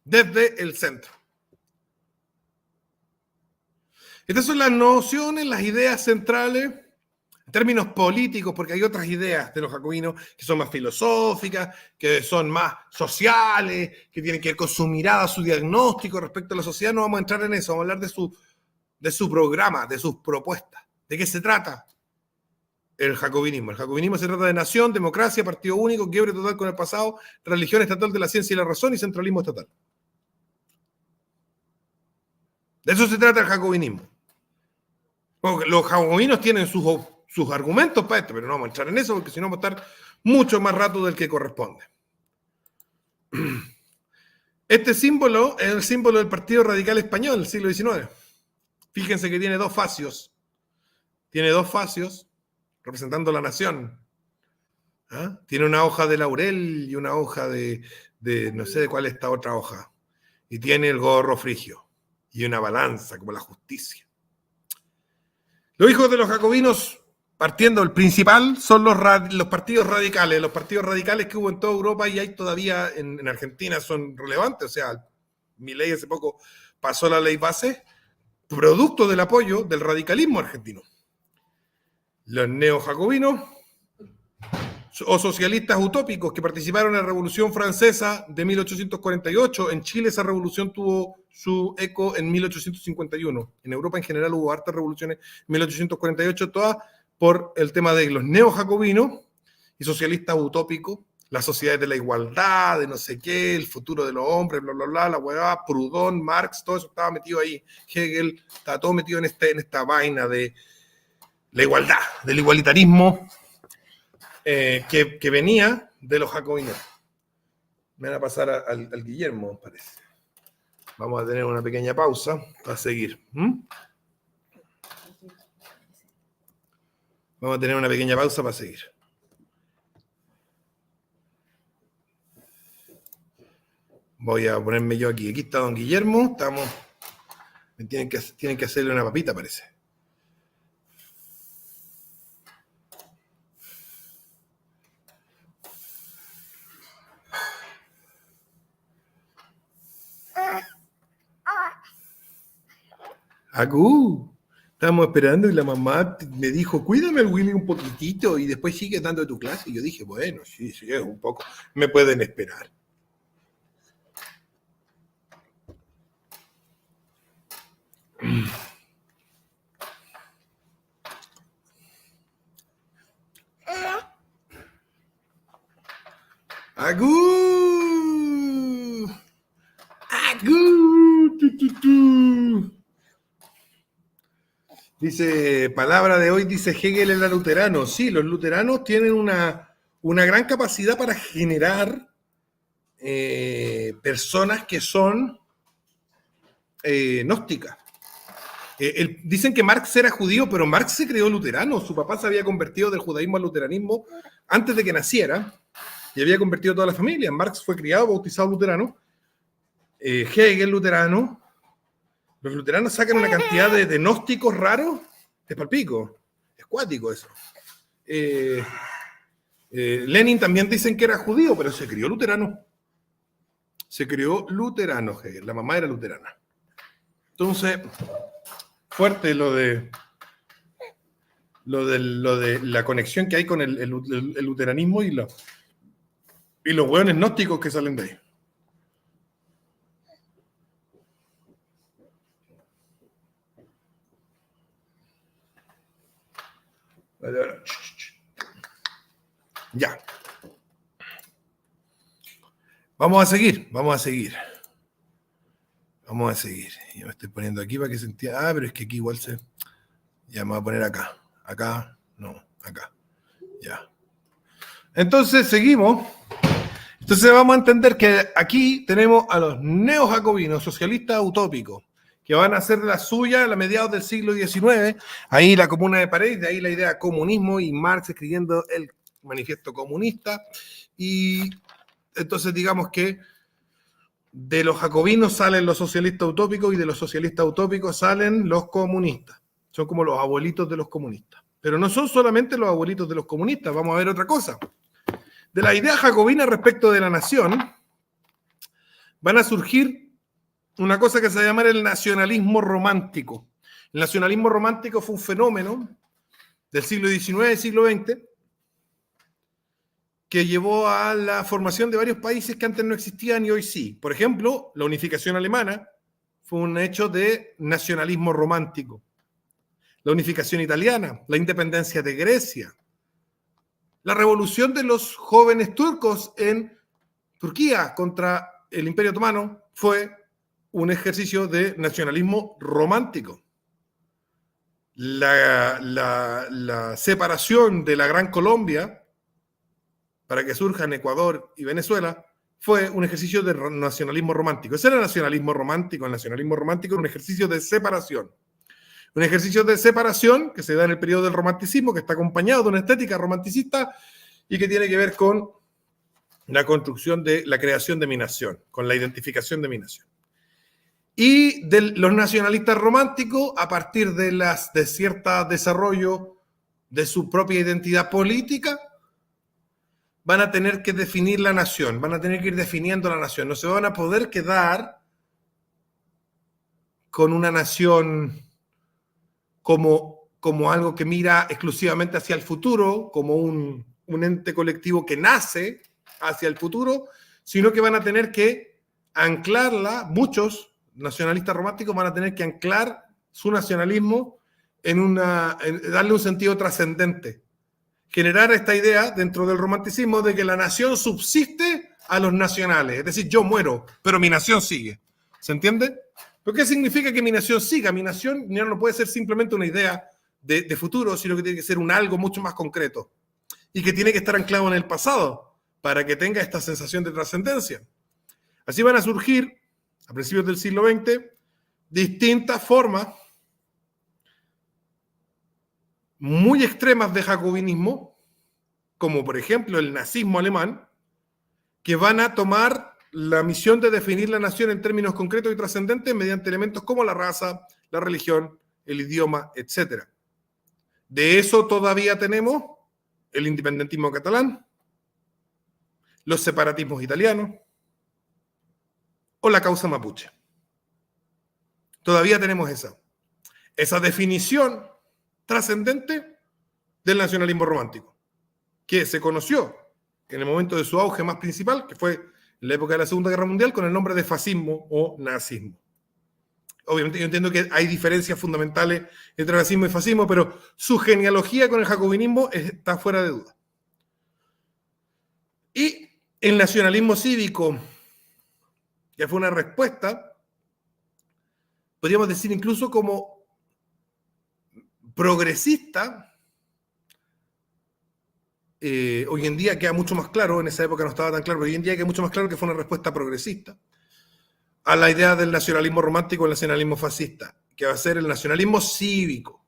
desde el centro. Estas son las nociones, las ideas centrales, en términos políticos, porque hay otras ideas de los jacobinos que son más filosóficas, que son más sociales, que tienen que ver con su mirada, su diagnóstico respecto a la sociedad. No vamos a entrar en eso, vamos a hablar de su programa, de sus propuestas. ¿De qué se trata el jacobinismo? El jacobinismo se trata de nación, democracia, partido único, quiebre total con el pasado, religión estatal de la ciencia y la razón y centralismo estatal. De eso se trata el jacobinismo. Los jacobinos tienen sus argumentos para esto, pero no vamos a entrar en eso porque si no vamos a estar mucho más rato del que corresponde. Este símbolo es el símbolo del Partido Radical Español del siglo XIX. Fíjense que tiene dos fascios. Tiene dos fascios representando la nación. ¿Ah? Tiene una hoja de laurel y una hoja de no sé de cuál es esta otra hoja. Y tiene el gorro frigio. y una balanza como la justicia. Los hijos de los jacobinos, partiendo del principal, son los partidos radicales. Los partidos radicales que hubo en toda Europa y hay todavía en Argentina son relevantes. O sea, Milei hace poco pasó la ley base, producto del apoyo del radicalismo argentino. Los neojacobinos o socialistas utópicos que participaron en la Revolución Francesa de 1848. En Chile esa revolución tuvo su eco en 1851. En Europa en general hubo hartas revoluciones en 1848, todas por el tema de los neojacobinos y socialistas utópicos, las sociedades de la igualdad, de no sé qué, el futuro de los hombres, bla, bla, bla, la hueá, Proudhon, Marx, todo eso estaba metido ahí. Hegel, estaba todo metido en esta vaina de la igualdad, del igualitarismo, que venía de los jacobinos. Me van a pasar al Guillermo, parece. Vamos a tener una pequeña pausa para seguir. Vamos a tener una pequeña pausa para seguir. Voy a ponerme yo aquí. Aquí está don Guillermo. Tienen que hacerle una papita, parece. ¡Agú! Estábamos esperando y la mamá me dijo, cuídame al Willy un poquitito y después sigues dando tu clase. Y yo dije, bueno, sí, un poco. Me pueden esperar. ¡Agú! ¡Agú! Dice, palabra de hoy, dice Hegel era luterano. Sí, los luteranos tienen una gran capacidad para generar personas que son gnósticas. Dicen que Marx era judío, pero Marx se creó luterano. Su papá se había convertido del judaísmo al luteranismo antes de que naciera y había convertido a toda la familia. Marx fue criado, bautizado luterano. Hegel luterano. Los luteranos sacan una cantidad de gnósticos raros. Es palpico. Es cuático eso. Lenin también dicen que era judío, pero se crió luterano. Se crió luterano, Hegel. La mamá era luterana. Entonces, fuerte lo de la conexión que hay con el luteranismo y los hueones gnósticos que salen de ahí. Ya. Vamos a seguir. Yo me estoy poniendo aquí para que se entienda. Pero es que aquí igual se... Ya me voy a poner acá. Acá, no, acá. Ya. Entonces, seguimos. Entonces vamos a entender que aquí tenemos a los neojacobinos, socialistas utópicos, que van a hacer la suya a mediados del siglo XIX. Ahí la Comuna de París, de ahí la idea de comunismo y Marx escribiendo el manifiesto comunista. Y entonces digamos que de los jacobinos salen los socialistas utópicos y de los socialistas utópicos salen los comunistas. Son como los abuelitos de los comunistas. Pero no son solamente los abuelitos de los comunistas, vamos a ver otra cosa. De la idea jacobina respecto de la nación, van a surgir una cosa que se va a llamar el nacionalismo romántico. El nacionalismo romántico fue un fenómeno del siglo XIX y siglo XX que llevó a la formación de varios países que antes no existían y hoy sí. Por ejemplo, la unificación alemana fue un hecho de nacionalismo romántico. La unificación italiana, la independencia de Grecia, la revolución de los jóvenes turcos en Turquía contra el Imperio Otomano fue un ejercicio de nacionalismo romántico. La separación de la Gran Colombia para que surjan Ecuador y Venezuela fue un ejercicio de nacionalismo romántico. Ese era el nacionalismo romántico. El nacionalismo romántico era un ejercicio de separación. Un ejercicio de separación que se da en el periodo del romanticismo, que está acompañado de una estética romanticista y que tiene que ver con la construcción de la creación de mi nación, con la identificación de mi nación. Y de los nacionalistas románticos, a partir de cierto desarrollo de su propia identidad política, van a tener que definir la nación, van a tener que ir definiendo la nación. No se van a poder quedar con una nación como algo que mira exclusivamente hacia el futuro, como un ente colectivo que nace hacia el futuro, sino que van a tener que anclarla, muchos nacionalistas románticos van a tener que anclar su nacionalismo en darle un sentido trascendente. Generar esta idea dentro del romanticismo de que la nación subsiste a los nacionales. Es decir, yo muero, pero mi nación sigue. ¿Se entiende? ¿Pero qué significa que mi nación siga? Mi nación ya no puede ser simplemente una idea de futuro, sino que tiene que ser un algo mucho más concreto. Y que tiene que estar anclado en el pasado para que tenga esta sensación de trascendencia. Así van a surgir, a principios del siglo XX, distintas formas muy extremas de jacobinismo, como por ejemplo el nazismo alemán, que van a tomar la misión de definir la nación en términos concretos y trascendentes mediante elementos como la raza, la religión, el idioma, etc. De eso todavía tenemos el independentismo catalán, los separatismos italianos o la causa mapuche. Todavía tenemos esa definición trascendente del nacionalismo romántico, que se conoció en el momento de su auge más principal, que fue en la época de la Segunda Guerra Mundial, con el nombre de fascismo o nazismo. Obviamente yo entiendo que hay diferencias fundamentales entre nazismo y fascismo, pero su genealogía con el jacobinismo está fuera de duda. Y el nacionalismo cívico, que fue una respuesta, podríamos decir incluso como progresista, hoy en día queda mucho más claro, en esa época no estaba tan claro, pero hoy en día queda mucho más claro que fue una respuesta progresista a la idea del nacionalismo romántico, el nacionalismo fascista, que va a ser el nacionalismo cívico.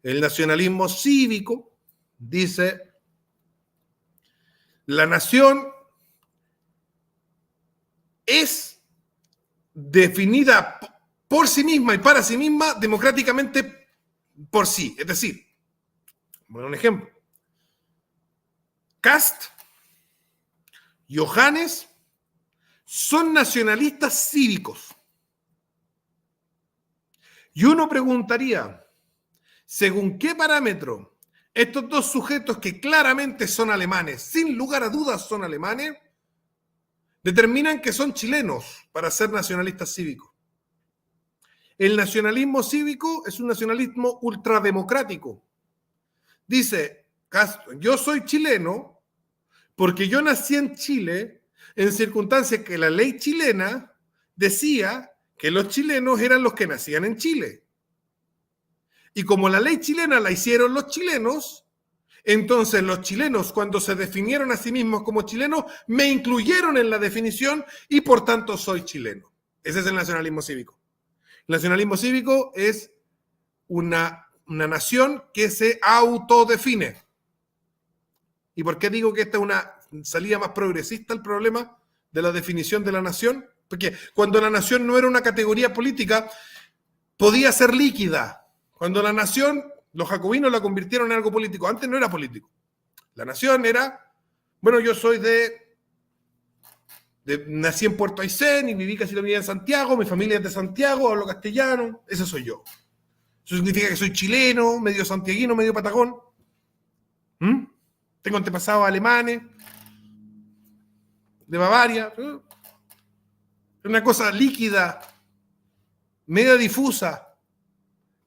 El nacionalismo cívico dice, la nación es definida por sí misma y para sí misma democráticamente por sí. Es decir, bueno, un ejemplo, Kast, Johannes, son nacionalistas cívicos. Y uno preguntaría, ¿según qué parámetro estos dos sujetos que claramente son alemanes, sin lugar a dudas son alemanes, determinan que son chilenos para ser nacionalistas cívicos? El nacionalismo cívico es un nacionalismo ultrademocrático. Dice Castro, yo soy chileno porque yo nací en Chile en circunstancias que la ley chilena decía que los chilenos eran los que nacían en Chile. Y como la ley chilena la hicieron los chilenos, entonces los chilenos, cuando se definieron a sí mismos como chilenos, me incluyeron en la definición y por tanto soy chileno. Ese es el nacionalismo cívico. El nacionalismo cívico es una nación que se autodefine. ¿Y por qué digo que esta es una salida más progresista al problema de la definición de la nación? Porque cuando la nación no era una categoría política, podía ser líquida. Cuando la nación, los jacobinos la convirtieron en algo político. Antes no era político. La nación era, bueno, yo soy nací en Puerto Aysén y viví casi la vida en Santiago, mi familia es de Santiago, hablo castellano, ese soy yo. Eso significa que soy chileno, medio santiaguino, medio patagón. Tengo antepasados alemanes, de Bavaria. Es una cosa líquida, media difusa,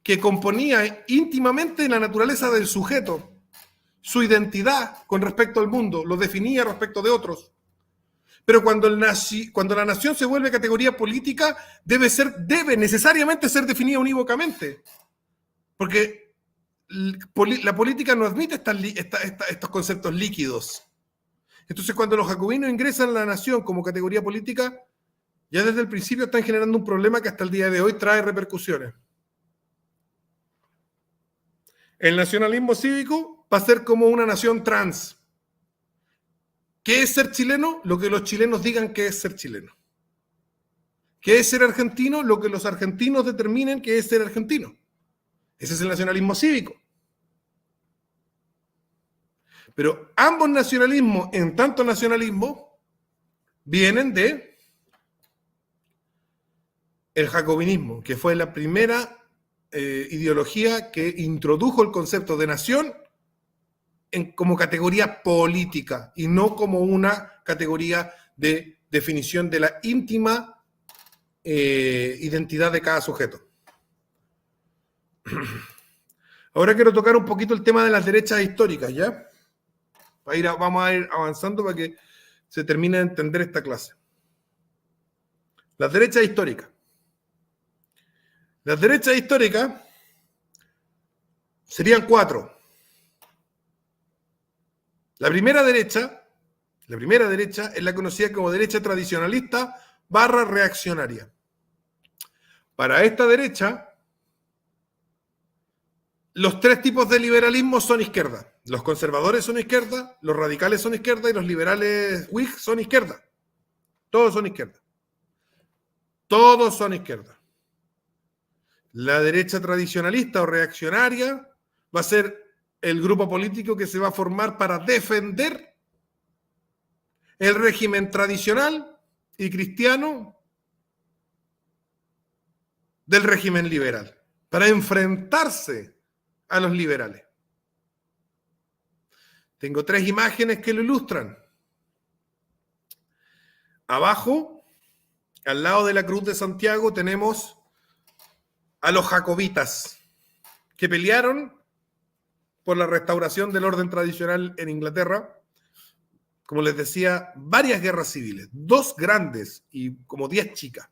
que componía íntimamente la naturaleza del sujeto, su identidad con respecto al mundo, lo definía respecto de otros. Pero cuando la nación se vuelve categoría política, debe necesariamente ser definida unívocamente. Porque la política no admite estos conceptos líquidos. Entonces, cuando los jacobinos ingresan a la nación como categoría política, ya desde el principio están generando un problema que hasta el día de hoy trae repercusiones. El nacionalismo cívico va a ser como una nación trans. ¿Qué es ser chileno? Lo que los chilenos digan que es ser chileno. ¿Qué es ser argentino? Lo que los argentinos determinen que es ser argentino. Ese es el nacionalismo cívico. Pero ambos nacionalismos, en tanto nacionalismo, vienen de el jacobinismo, que fue la primera ideología que introdujo el concepto de nación como categoría política y no como una categoría de definición de la íntima identidad de cada sujeto. Ahora quiero tocar un poquito el tema de las derechas históricas, ¿ya? Vamos a ir avanzando para que se termine de entender esta clase. Las derechas históricas. Las derechas históricas serían 4. La primera derecha es la conocida como derecha tradicionalista / reaccionaria. Para esta derecha, los 3 tipos de liberalismo son izquierda. Los conservadores son izquierda, los radicales son izquierda y los liberales Whig son izquierda. Todos son izquierda. Todos son izquierda. La derecha tradicionalista o reaccionaria va a ser el grupo político que se va a formar para defender el régimen tradicional y cristiano del régimen liberal, para enfrentarse a los liberales. Tengo 3 imágenes que lo ilustran. Abajo, al lado de la Cruz de Santiago, tenemos a los jacobitas, que pelearon por la restauración del orden tradicional en Inglaterra. Como les decía, varias guerras civiles, 2 grandes y como 10 chicas.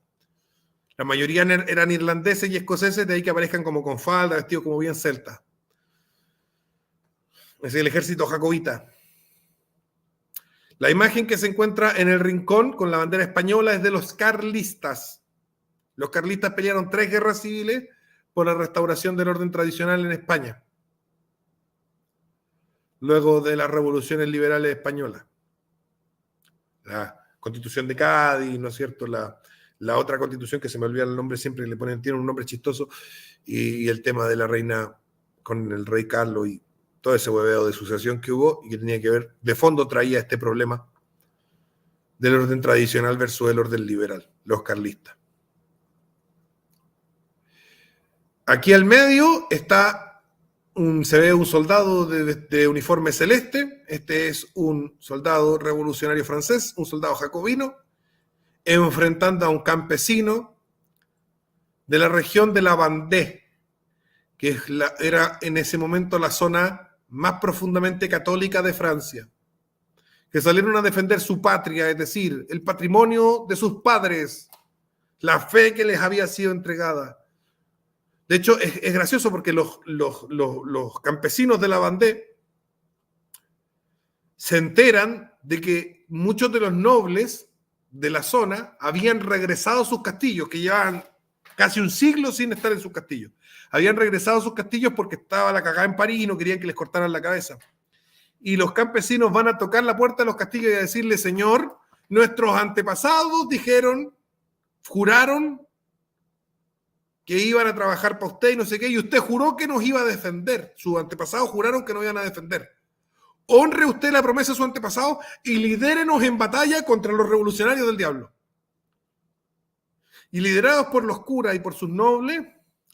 La mayoría eran irlandeses y escoceses, de ahí que aparezcan como con falda, vestidos como bien celtas. Es el ejército jacobita. La imagen que se encuentra en el rincón con la bandera española es de los carlistas. Los carlistas pelearon 3 guerras civiles por la restauración del orden tradicional en España, luego de las revoluciones liberales españolas. La Constitución de Cádiz, ¿no es cierto? La otra constitución que se me olvida el nombre siempre, tiene un nombre chistoso, y el tema de la reina con el rey Carlos y todo ese hueveo de sucesión que hubo y que tenía que ver, de fondo traía este problema del orden tradicional versus el orden liberal, los carlistas. Aquí al medio se ve un soldado de uniforme celeste. Este es un soldado revolucionario francés, un soldado jacobino, enfrentando a un campesino de la región de la Vendée, que era en ese momento la zona más profundamente católica de Francia, que salieron a defender su patria, es decir, el patrimonio de sus padres, la fe que les había sido entregada. De hecho, es gracioso porque los campesinos de la Vendée se enteran de que muchos de los nobles de la zona habían regresado a sus castillos, que llevaban casi un siglo sin estar en sus castillos. Habían regresado a sus castillos porque estaba la cagada en París y no querían que les cortaran la cabeza. Y los campesinos van a tocar la puerta de los castillos y a decirle: señor, nuestros antepasados juraron que iban a trabajar para usted y no sé qué, y usted juró que nos iba a defender. Sus antepasados juraron que nos iban a defender. Honre usted la promesa de sus antepasados y lidérenos en batalla contra los revolucionarios del diablo. Y liderados por los curas y por sus nobles,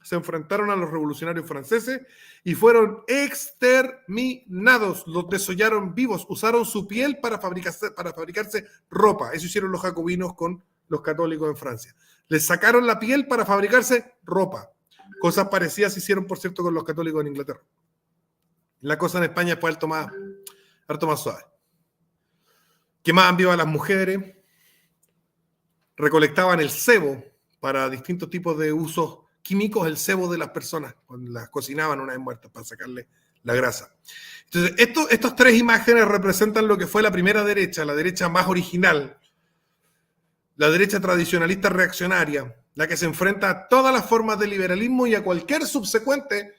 se enfrentaron a los revolucionarios franceses y fueron exterminados. Los desollaron vivos, usaron su piel para fabricarse ropa. Eso hicieron los jacobinos con los católicos en Francia. Les sacaron la piel para fabricarse ropa. Cosas parecidas se hicieron, por cierto, con los católicos en Inglaterra. La cosa en España fue harto más suave. Quemaban vivas a las mujeres, recolectaban el sebo para distintos tipos de usos químicos, el sebo de las personas, cuando las cocinaban una vez muertas para sacarle la grasa. Entonces, estas 3 imágenes representan lo que fue la primera derecha, la derecha más original, la derecha tradicionalista reaccionaria, la que se enfrenta a todas las formas de liberalismo y a cualquier subsecuente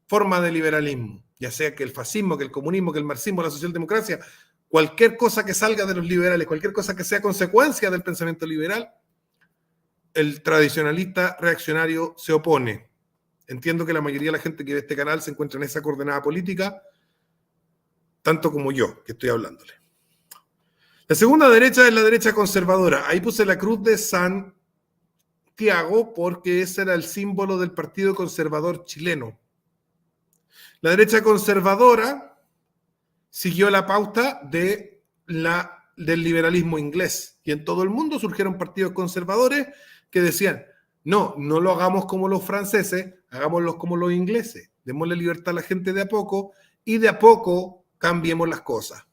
forma de liberalismo, ya sea que el fascismo, que el comunismo, que el marxismo, la socialdemocracia, cualquier cosa que salga de los liberales, cualquier cosa que sea consecuencia del pensamiento liberal, el tradicionalista reaccionario se opone. Entiendo que la mayoría de la gente que ve este canal se encuentra en esa coordenada política, tanto como yo, que estoy hablándole. La segunda derecha es la derecha conservadora. Ahí puse la cruz de Santiago porque ese era el símbolo del Partido Conservador chileno. La derecha conservadora siguió la pauta del liberalismo inglés. Y en todo el mundo surgieron partidos conservadores que decían, no lo hagamos como los franceses, hagámoslo como los ingleses. Démosle libertad a la gente de a poco y de a poco cambiemos las cosas.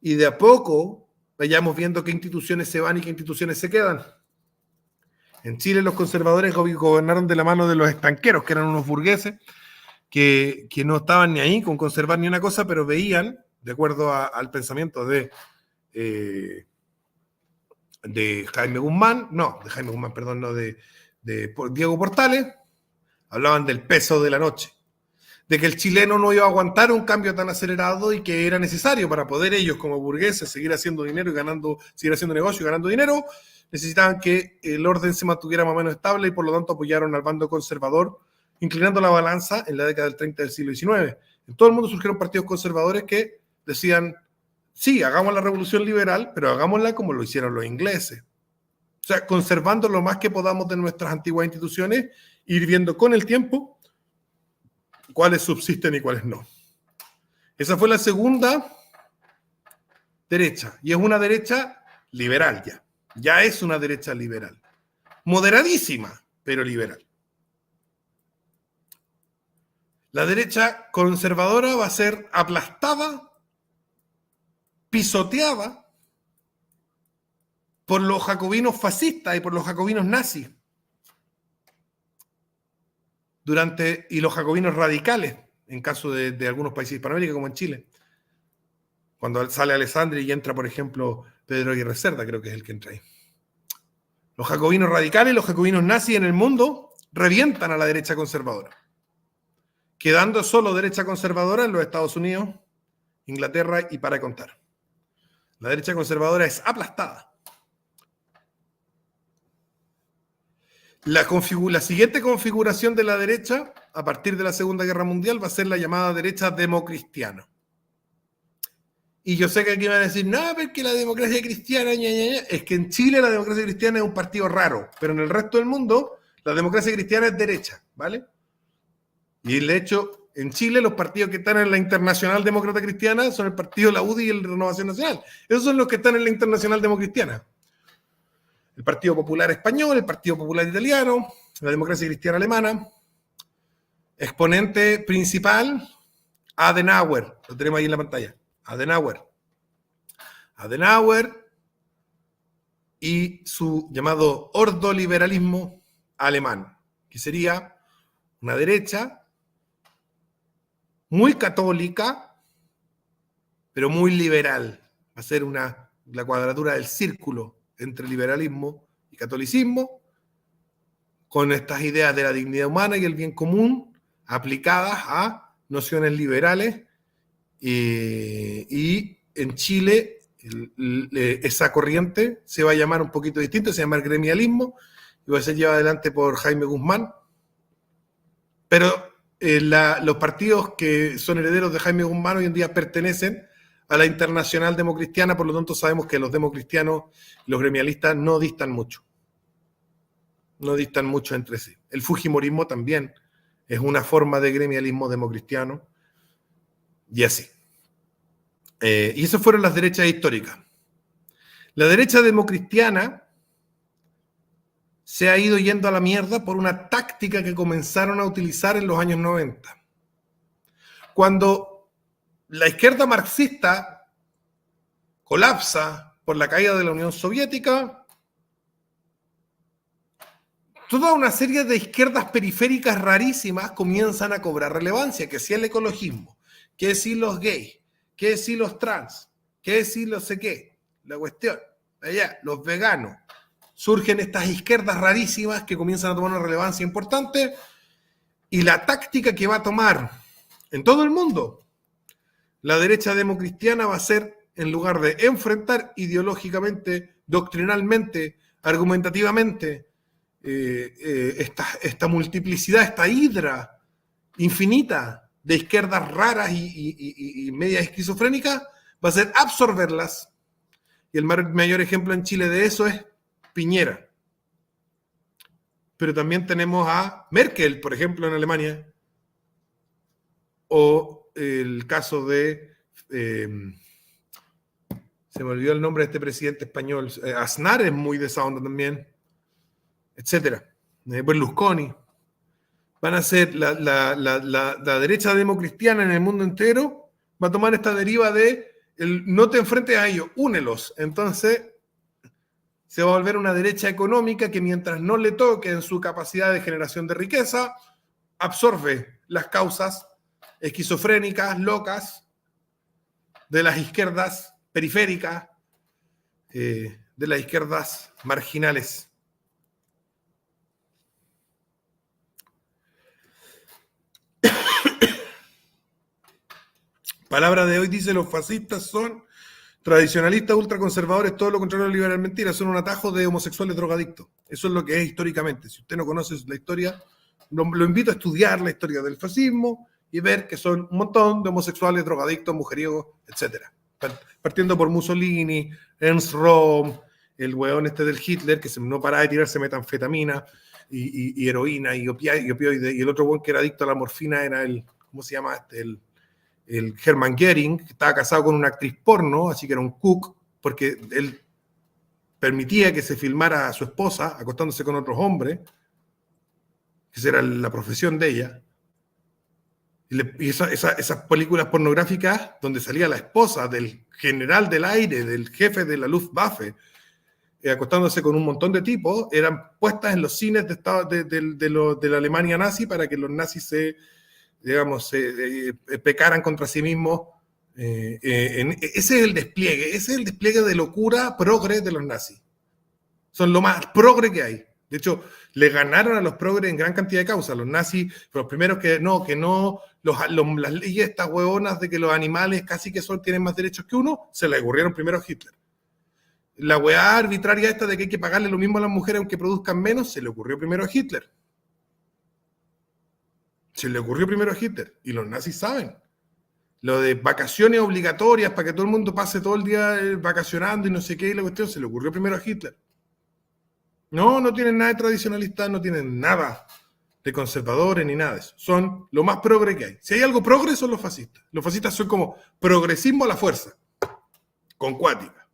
Y de a poco vayamos viendo qué instituciones se van y qué instituciones se quedan. En Chile los conservadores gobernaron de la mano de los estanqueros, que eran unos burgueses que no estaban ni ahí con conservar ni una cosa, pero veían, de acuerdo al pensamiento de Diego Portales, hablaban del peso de la noche, de que el chileno no iba a aguantar un cambio tan acelerado y que era necesario para poder ellos como burgueses seguir haciendo dinero y seguir haciendo negocio y ganando dinero, necesitaban que el orden se mantuviera más o menos estable y por lo tanto apoyaron al bando conservador, inclinando la balanza en la década del 30 del siglo XIX. En todo el mundo surgieron partidos conservadores que decían, sí, hagamos la revolución liberal, pero hagámosla como lo hicieron los ingleses. O sea, conservando lo más que podamos de nuestras antiguas instituciones, ir viendo con el tiempo cuáles subsisten y cuáles no. Esa fue la segunda derecha, y es una derecha liberal ya. Ya es una derecha liberal. Moderadísima, pero liberal. La derecha conservadora va a ser aplastada, pisoteada por los jacobinos fascistas y por los jacobinos nazis. Y los jacobinos radicales, en caso de algunos países de Hispanoamérica, como en Chile. Cuando sale Alessandri y entra, por ejemplo, Pedro Aguirre Cerda, creo que es el que entra ahí. Los jacobinos radicales y los jacobinos nazis en el mundo revientan a la derecha conservadora, quedando solo derecha conservadora en los Estados Unidos, Inglaterra y para contar. La derecha conservadora es aplastada. La siguiente configuración de la derecha, a partir de la Segunda Guerra Mundial, va a ser la llamada derecha democristiana. Y yo sé que aquí van a decir, no, porque la democracia cristiana, es que en Chile la democracia cristiana es un partido raro, pero en el resto del mundo la democracia cristiana es derecha, ¿vale? Y de hecho, en Chile los partidos que están en la Internacional Demócrata Cristiana son el partido de la UDI y el Renovación Nacional. Esos son los que están en la Internacional Democristiana. El Partido Popular Español, el Partido Popular Italiano, la Democracia Cristiana Alemana. Exponente principal, Adenauer. Lo tenemos ahí en la pantalla. Adenauer y su llamado ordoliberalismo alemán, que sería una derecha muy católica, pero muy liberal. Va a ser la cuadratura del círculo entre liberalismo y catolicismo, con estas ideas de la dignidad humana y el bien común aplicadas a nociones liberales. Y en Chile esa corriente se va a llamar un poquito distinto, se llama el gremialismo y va a ser llevado adelante por Jaime Guzmán. Pero los partidos que son herederos de Jaime Guzmán hoy en día pertenecen a la Internacional Democristiana, por lo tanto sabemos que los democristianos y los gremialistas no distan mucho. No distan mucho entre sí. El fujimorismo también es una forma de gremialismo democristiano y así. Y esas fueron las derechas históricas. La derecha democristiana se ha ido yendo a la mierda por una táctica que comenzaron a utilizar en los años 90. Cuando la izquierda marxista colapsa por la caída de la Unión Soviética, toda una serie de izquierdas periféricas rarísimas comienzan a cobrar relevancia, que si el ecologismo, que si los gays, que si los trans, que si los sé qué, la cuestión, allá, los veganos. Surgen estas izquierdas rarísimas que comienzan a tomar una relevancia importante y la táctica que va a tomar en todo el mundo la derecha democristiana va a ser, en lugar de enfrentar ideológicamente, doctrinalmente argumentativamente esta multiplicidad, esta hidra infinita de izquierdas raras y medias esquizofrénicas, va a ser absorberlas. Y el mayor ejemplo en Chile de eso es Piñera. Pero también tenemos a Merkel, por ejemplo, en Alemania, o el caso de, se me olvidó el nombre de este presidente español, Aznar es muy de esa onda también, etcétera. Berlusconi. Van a ser la derecha democristiana en el mundo entero, va a tomar esta deriva de no te enfrentes a ellos, únelos. Entonces se va a volver una derecha económica que mientras no le toque en su capacidad de generación de riqueza, absorbe las causas esquizofrénicas, locas, de las izquierdas periféricas, de las izquierdas marginales. Palabra de hoy dice: los fascistas son tradicionalistas, ultraconservadores, todo lo contrario a liberal. Mentira, son un atajo de homosexuales drogadictos. Eso es lo que es históricamente. Si usted no conoce la historia, lo invito a estudiar la historia del fascismo y ver que son un montón de homosexuales, drogadictos, mujeriegos, etc. Partiendo por Mussolini, Ernst Röhm, el hueón este del Hitler, que no paraba de tirarse metanfetamina y heroína y opioides, y el otro hueón que era adicto a la morfina era el, ¿cómo se llama este? El Hermann Göring, que estaba casado con una actriz porno, así que era un cook, porque él permitía que se filmara a su esposa acostándose con otros hombres, que esa era la profesión de ella. Y esas películas pornográficas donde salía la esposa del general del aire, del jefe de la Luftwaffe, acostándose con un montón de tipos, eran puestas en los cines de la Alemania nazi para que los nazis pecaran contra sí mismos. Ese es el despliegue de locura progre de los nazis. Son lo más progre que hay. De hecho, le ganaron a los progres en gran cantidad de causas. Los nazis, los primeros las leyes estas huevonas de que los animales casi que tienen más derechos que uno, se le ocurrieron primero a Hitler. La hueá arbitraria esta de que hay que pagarle lo mismo a las mujeres aunque produzcan menos, se le ocurrió primero a Hitler. Se le ocurrió primero a Hitler. Y los nazis saben. Lo de vacaciones obligatorias para que todo el mundo pase todo el día vacacionando y no sé qué, y la cuestión se le ocurrió primero a Hitler. No tienen nada de tradicionalistas, no tienen nada de conservadores ni nada de eso. Son lo más progre que hay. Si hay algo progre, son los fascistas. Los fascistas son como progresismo a la fuerza, con cuática.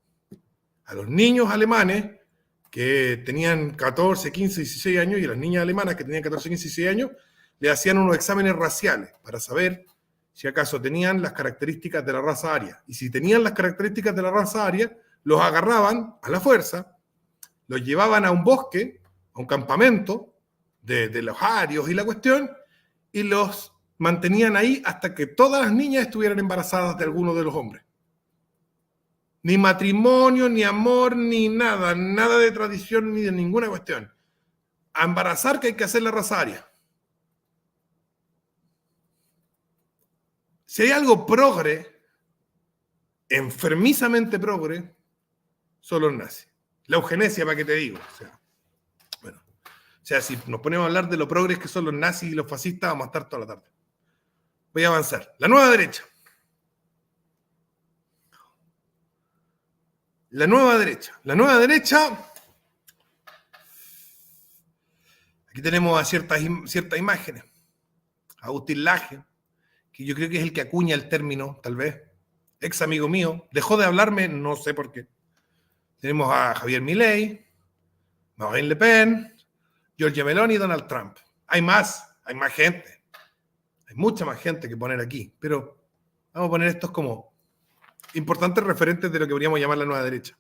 A los niños alemanes que tenían 14, 15, 16 años y a las niñas alemanas que tenían 14, 15, 16 años, le hacían unos exámenes raciales para saber si acaso tenían las características de la raza aria. Y si tenían las características de la raza aria, los agarraban a la fuerza, los llevaban a un bosque, a un campamento de los arios y la cuestión, y los mantenían ahí hasta que todas las niñas estuvieran embarazadas de alguno de los hombres. Ni matrimonio, ni amor, ni nada de tradición, ni de ninguna cuestión. A embarazar que hay que hacer la raza aria. Si hay algo progre, enfermizamente progre, son los nazis. La eugenesia, ¿para qué te digo? O sea, si nos ponemos a hablar de lo progres que son los nazis y los fascistas, vamos a estar toda la tarde. Voy a avanzar. La nueva derecha. La nueva derecha. Aquí tenemos a ciertas imágenes. Agustín Laje, que yo creo que es el que acuña el término, tal vez. Ex amigo mío. Dejó de hablarme, no sé por qué. Tenemos a Javier Milei, Marine Le Pen, Giorgia Meloni y Donald Trump. Hay más gente. Hay mucha más gente que poner aquí. Pero vamos a poner estos como importantes referentes de lo que podríamos llamar la nueva derecha.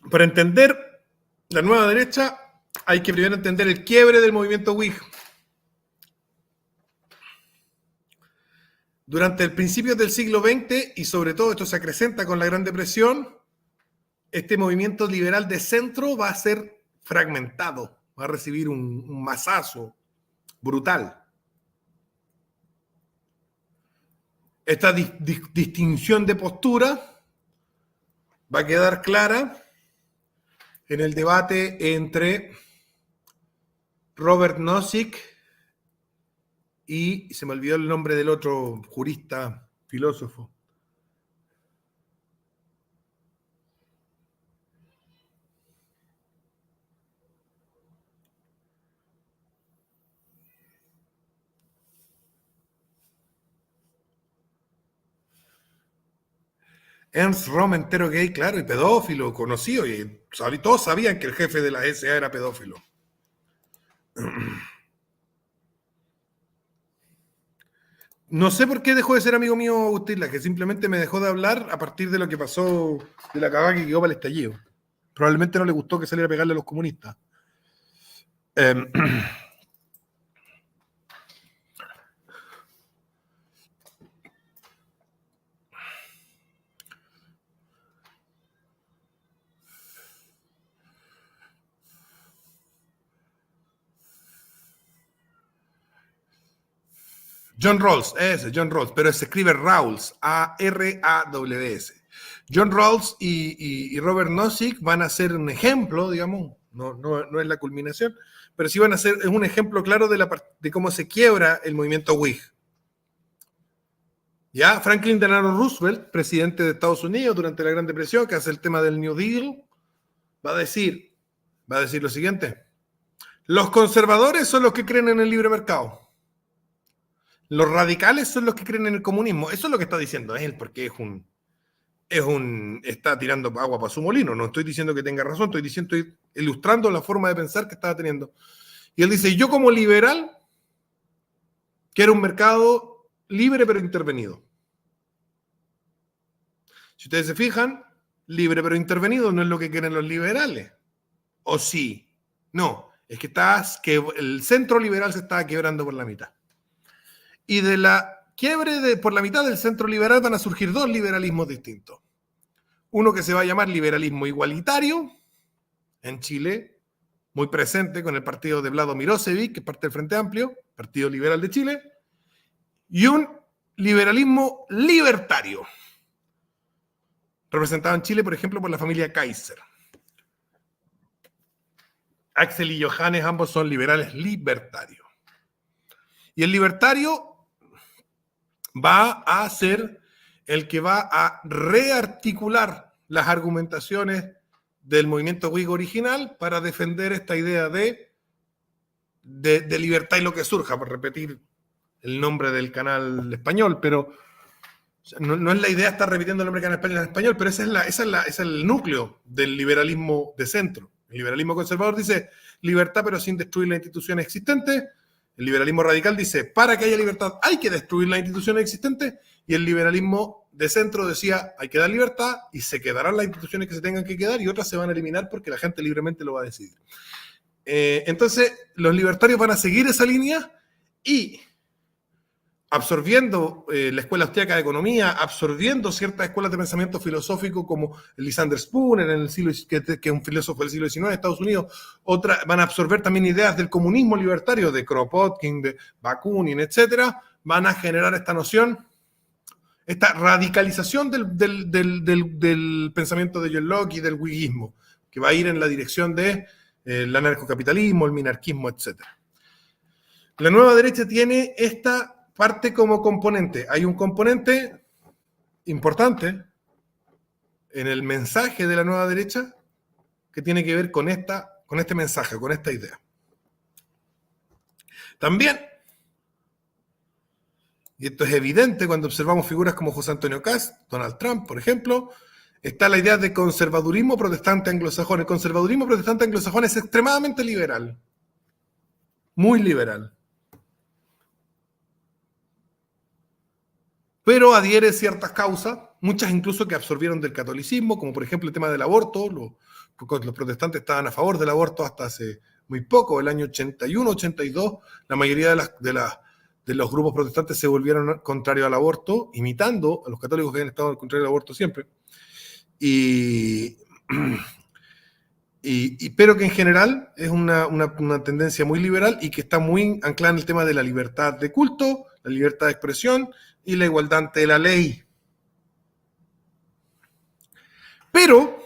Para entender la nueva derecha, hay que primero entender el quiebre del movimiento Whig. Durante el principio del siglo XX, y sobre todo esto se acrecenta con la Gran Depresión, este movimiento liberal de centro va a ser fragmentado, va a recibir un mazazo brutal. Esta distinción de postura va a quedar clara en el debate entre Robert Nozick y se me olvidó el nombre del otro jurista, filósofo. Ernst Röhm, entero gay, claro, y pedófilo, conocido, y todos sabían que el jefe de la SA era pedófilo. No sé por qué dejó de ser amigo mío Agustín, que simplemente me dejó de hablar a partir de lo que pasó, de la cagada que quedó para el estallido. Probablemente no le gustó que saliera a pegarle a los comunistas. John Rawls, John Rawls, pero se escribe Rawls, A-R-A-W-S. John Rawls y Robert Nozick van a ser un ejemplo, digamos, no es la culminación, pero sí van a ser un ejemplo claro de cómo se quiebra el movimiento Whig. Ya, Franklin Delano Roosevelt, presidente de Estados Unidos durante la Gran Depresión, que hace el tema del New Deal, va a decir lo siguiente: los conservadores son los que creen en el libre mercado. Los radicales son los que creen en el comunismo. Eso es lo que está diciendo él, porque está tirando agua para su molino. No estoy diciendo que tenga razón, estoy ilustrando la forma de pensar que estaba teniendo. Y él dice: yo como liberal quiero un mercado libre pero intervenido. Si ustedes se fijan, libre pero intervenido no es lo que quieren los liberales. ¿O sí? No, es que el centro liberal se estaba quebrando por la mitad. Y de la quiebre por la mitad del centro liberal van a surgir dos liberalismos distintos. Uno que se va a llamar liberalismo igualitario, en Chile, muy presente con el partido de Vlado Mirosevic, que es parte del Frente Amplio, Partido Liberal de Chile, y un liberalismo libertario, representado en Chile, por ejemplo, por la familia Kaiser. Axel y Johannes, ambos son liberales libertarios. Y el libertario va a ser el que va a rearticular las argumentaciones del movimiento Whig original para defender esta idea de libertad y lo que surja, por repetir el nombre del español, pero no es la idea estar repitiendo el nombre del canal español, pero ese es el núcleo del liberalismo de centro. El liberalismo conservador dice libertad pero sin destruir las instituciones existentes. El liberalismo radical dice, para que haya libertad hay que destruir las instituciones existentes, y el liberalismo de centro decía, hay que dar libertad y se quedarán las instituciones que se tengan que quedar y otras se van a eliminar porque la gente libremente lo va a decidir. Entonces, los libertarios van a seguir esa línea y absorbiendo la escuela austríaca de economía, absorbiendo ciertas escuelas de pensamiento filosófico como Lysander Spooner, que es un filósofo del siglo XIX en Estados Unidos. Van a absorber también ideas del comunismo libertario, de Kropotkin, de Bakunin, etcétera. Van a generar esta noción, esta radicalización del pensamiento de John Locke y del whiggismo, que va a ir en la dirección de el anarcocapitalismo, el minarquismo, etcétera. La nueva derecha tiene esta parte como componente. Hay un componente importante en el mensaje de la nueva derecha que tiene que ver con este mensaje, con esta idea. También, y esto es evidente cuando observamos figuras como José Antonio Kast, Donald Trump, por ejemplo, está la idea de conservadurismo protestante anglosajón. El conservadurismo protestante anglosajón es extremadamente liberal, muy liberal, pero adhiere a ciertas causas, muchas incluso que absorbieron del catolicismo, como por ejemplo el tema del aborto. Los protestantes estaban a favor del aborto hasta hace muy poco, el año 81, 82, la mayoría de los grupos protestantes se volvieron contrarios al aborto, imitando a los católicos que habían estado al contrario al aborto siempre. Pero que en general es una tendencia muy liberal y que está muy anclada en el tema de la libertad de culto, la libertad de expresión y la igualdad ante la ley. Pero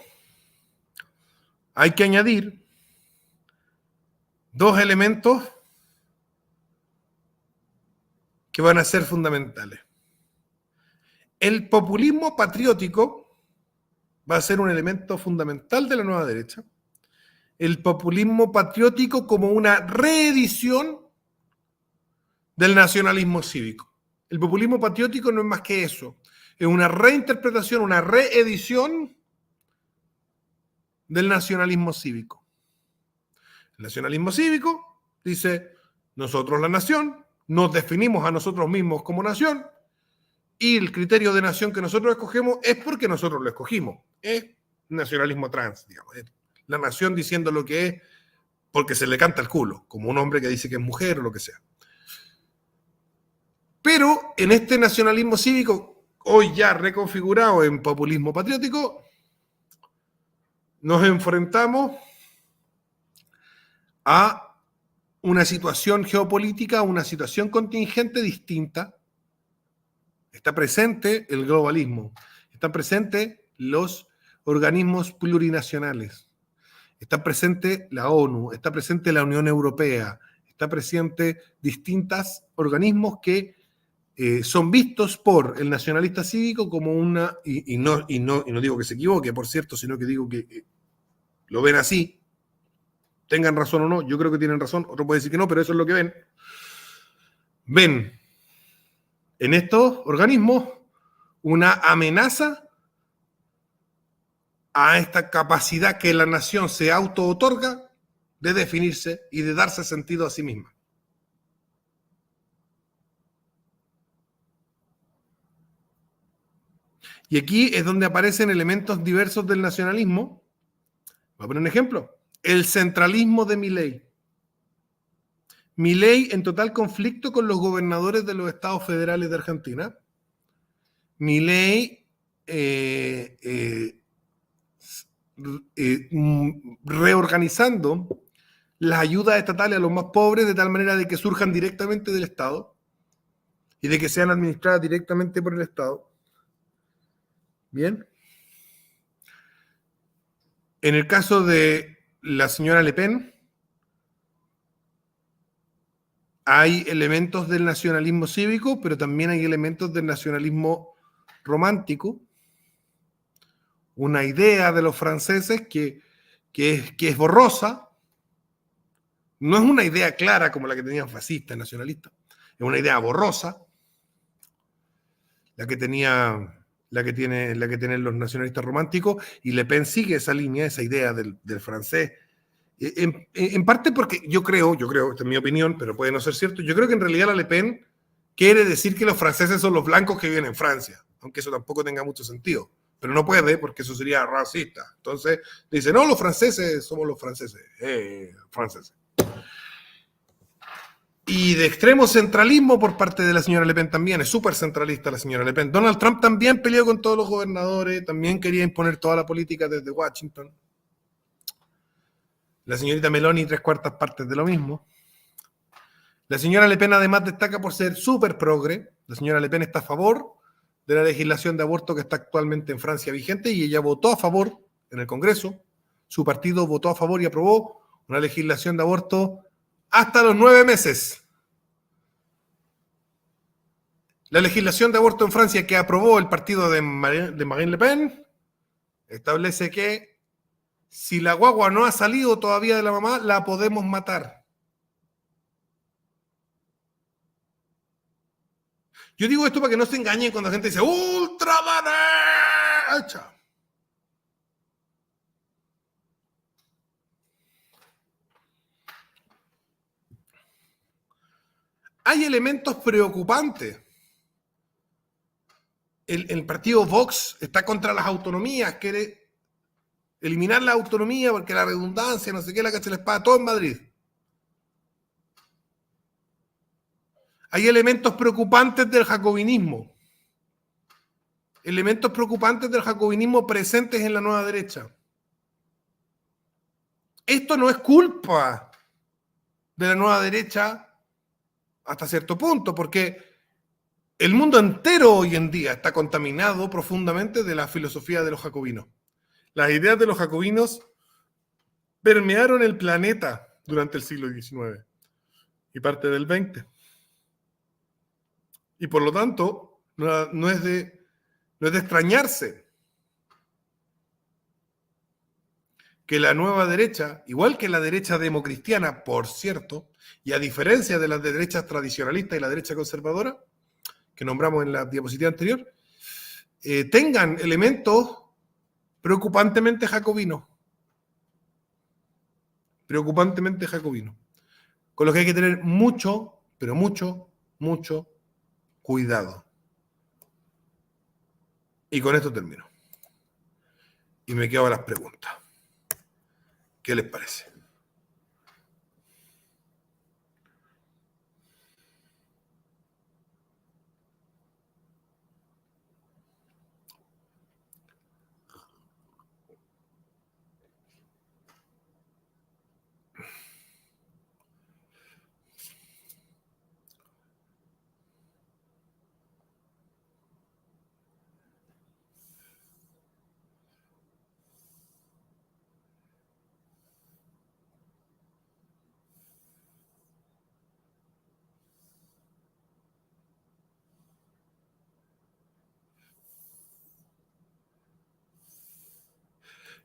hay que añadir dos elementos que van a ser fundamentales. El populismo patriótico va a ser un elemento fundamental de la nueva derecha. El populismo patriótico como una reedición del nacionalismo cívico. El populismo patriótico no es más que eso. Es una reinterpretación, una reedición del nacionalismo cívico. El nacionalismo cívico dice, nosotros la nación, nos definimos a nosotros mismos como nación, y el criterio de nación que nosotros escogemos es porque nosotros lo escogimos. Es nacionalismo trans, digamos. Es la nación diciendo lo que es porque se le canta el culo, como un hombre que dice que es mujer o lo que sea. Pero en este nacionalismo cívico, hoy ya reconfigurado en populismo patriótico, nos enfrentamos a una situación geopolítica, una situación contingente distinta. Está presente el globalismo, están presentes los organismos plurinacionales, está presente la ONU, está presente la Unión Europea, está presente distintos organismos que son vistos por el nacionalista cívico como una, y no digo que se equivoque, por cierto, sino que digo que lo ven así, tengan razón o no, yo creo que tienen razón, otro puede decir que no, pero eso es lo que ven. Ven en estos organismos una amenaza a esta capacidad que la nación se auto-otorga de definirse y de darse sentido a sí misma. Y aquí es donde aparecen elementos diversos del nacionalismo. Voy a poner un ejemplo. El centralismo de Milei. Milei en total conflicto con los gobernadores de los estados federales de Argentina. Milei reorganizando las ayudas estatales a los más pobres de tal manera de que surjan directamente del Estado y de que sean administradas directamente por el Estado. Bien. En el caso de la señora Le Pen, hay elementos del nacionalismo cívico, pero también hay elementos del nacionalismo romántico, una idea de los franceses que es borrosa, no es una idea clara como la que tenían fascistas, nacionalistas, es una idea borrosa, la que tienen los nacionalistas románticos, y Le Pen sigue esa línea, esa idea del francés, en parte porque yo creo, esta es mi opinión, pero puede no ser cierto, yo creo que en realidad la Le Pen quiere decir que los franceses son los blancos que viven en Francia, aunque eso tampoco tenga mucho sentido, pero no puede porque eso sería racista. Entonces dice, no, los franceses somos los franceses, franceses. Y de extremo centralismo por parte de la señora Le Pen también, es súper centralista la señora Le Pen. Donald Trump también peleó con todos los gobernadores, también quería imponer toda la política desde Washington. La señorita Meloni, 3/4 partes de lo mismo. La señora Le Pen además destaca por ser súper progre. La señora Le Pen está a favor de la legislación de aborto que está actualmente en Francia vigente y ella votó a favor en el Congreso. Su partido votó a favor y aprobó una legislación de aborto hasta los 9 meses. La legislación de aborto en Francia que aprobó el partido de Marine Le Pen establece que si la guagua no ha salido todavía de la mamá, la podemos matar. Yo digo esto para que no se engañen cuando la gente dice ultraderecha. Hay elementos preocupantes. El partido Vox está contra las autonomías, quiere eliminar la autonomía porque la redundancia, no sé qué, la cacha la espada, todo en Madrid. Hay elementos preocupantes del jacobinismo. Elementos preocupantes del jacobinismo presentes en la nueva derecha. Esto no es culpa de la nueva derecha hasta cierto punto, porque el mundo entero hoy en día está contaminado profundamente de la filosofía de los jacobinos. Las ideas de los jacobinos permearon el planeta durante el siglo XIX y parte del XX. Y por lo tanto, no es de extrañarse que la nueva derecha, igual que la derecha democristiana, por cierto, y a diferencia de las derechas tradicionalistas y la derecha conservadora, que nombramos en la diapositiva anterior, tengan elementos preocupantemente jacobinos. Preocupantemente jacobinos. Con los que hay que tener mucho, pero mucho, mucho cuidado. Y con esto termino. Y me quedo a las preguntas. ¿Qué les parece?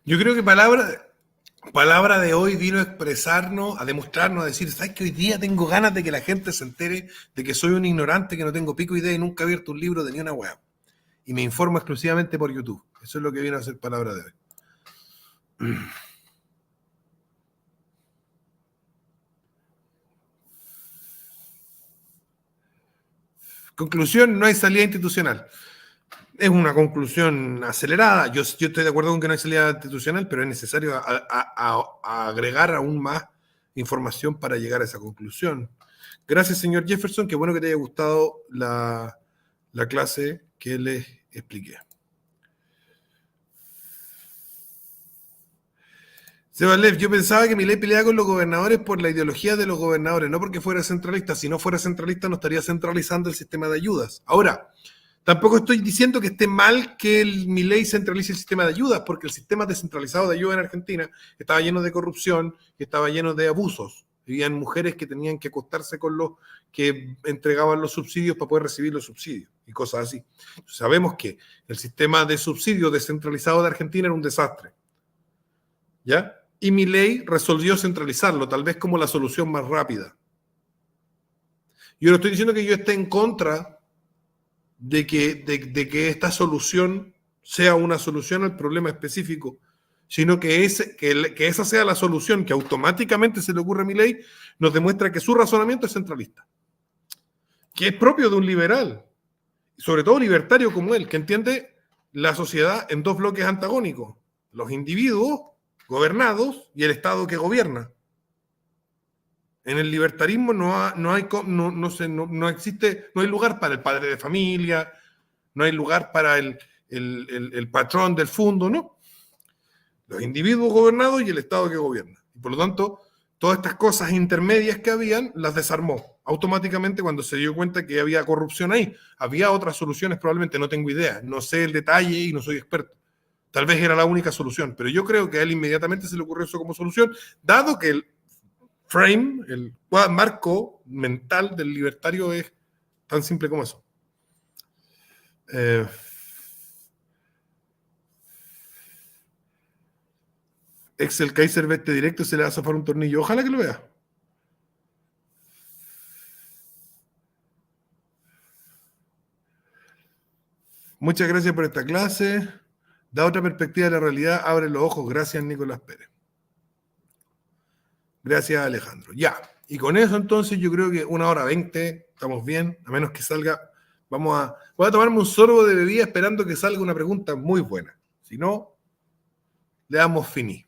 Yo creo que palabra de hoy vino a expresarnos, a demostrarnos, a decir, ¿sabes que hoy día tengo ganas de que la gente se entere de que soy un ignorante, que no tengo pico idea y nunca he abierto un libro de ni una web? Y me informo exclusivamente por YouTube. Eso es lo que vino a ser palabra de hoy. Conclusión, no hay salida institucional. Es una conclusión acelerada. Yo estoy de acuerdo con que no hay salida institucional, pero es necesario a agregar aún más información para llegar a esa conclusión. Gracias, señor Jefferson. Qué bueno que te haya gustado la clase que les expliqué. Sebalev, yo pensaba que Milei peleaba con los gobernadores por la ideología de los gobernadores, no porque fuera centralista. Si no fuera centralista, no estaría centralizando el sistema de ayudas. Ahora, tampoco estoy diciendo que esté mal que el Milei centralice el sistema de ayudas, porque el sistema descentralizado de ayuda en Argentina estaba lleno de corrupción, estaba lleno de abusos. Habían mujeres que tenían que acostarse con los que entregaban los subsidios para poder recibir los subsidios y cosas así. Sabemos que el sistema de subsidios descentralizado de Argentina era un desastre. ¿Ya? Y Milei resolvió centralizarlo, tal vez como la solución más rápida. Yo no estoy diciendo que yo esté en contra de que esta solución sea una solución al problema específico, sino que esa sea la solución que automáticamente se le ocurre a Milei, nos demuestra que su razonamiento es centralista, que es propio de un liberal, sobre todo libertario como él, que entiende la sociedad en dos bloques antagónicos, los individuos gobernados y el Estado que gobierna. En el libertarismo no existe, no hay lugar para el padre de familia, no hay lugar para el patrón del fondo, ¿no? Los individuos gobernados y el Estado que gobierna. Y por lo tanto, todas estas cosas intermedias que habían, las desarmó automáticamente cuando se dio cuenta que había corrupción ahí. Había otras soluciones, probablemente, no tengo idea, no sé el detalle y no soy experto. Tal vez era la única solución, pero yo creo que a él inmediatamente se le ocurrió eso como solución, dado que el frame, el marco mental del libertario es tan simple como eso. Excel Kaiser ve este directo, se le va a zafar un tornillo. Ojalá que lo vea. Muchas gracias por esta clase. Da otra perspectiva de la realidad, abre los ojos. Gracias, Nicolás Pérez. Gracias, Alejandro. Ya. Y con eso, entonces, yo creo que 1:20, estamos bien, a menos que salga. Voy a tomarme un sorbo de bebida esperando que salga una pregunta muy buena. Si no, le damos finí.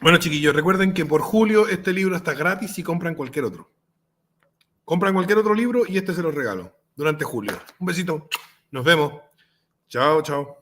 Bueno, chiquillos, recuerden que por julio este libro está gratis si compran cualquier otro. Compran cualquier otro libro y este se los regalo durante julio. Un besito. Nos vemos. Chao, chao.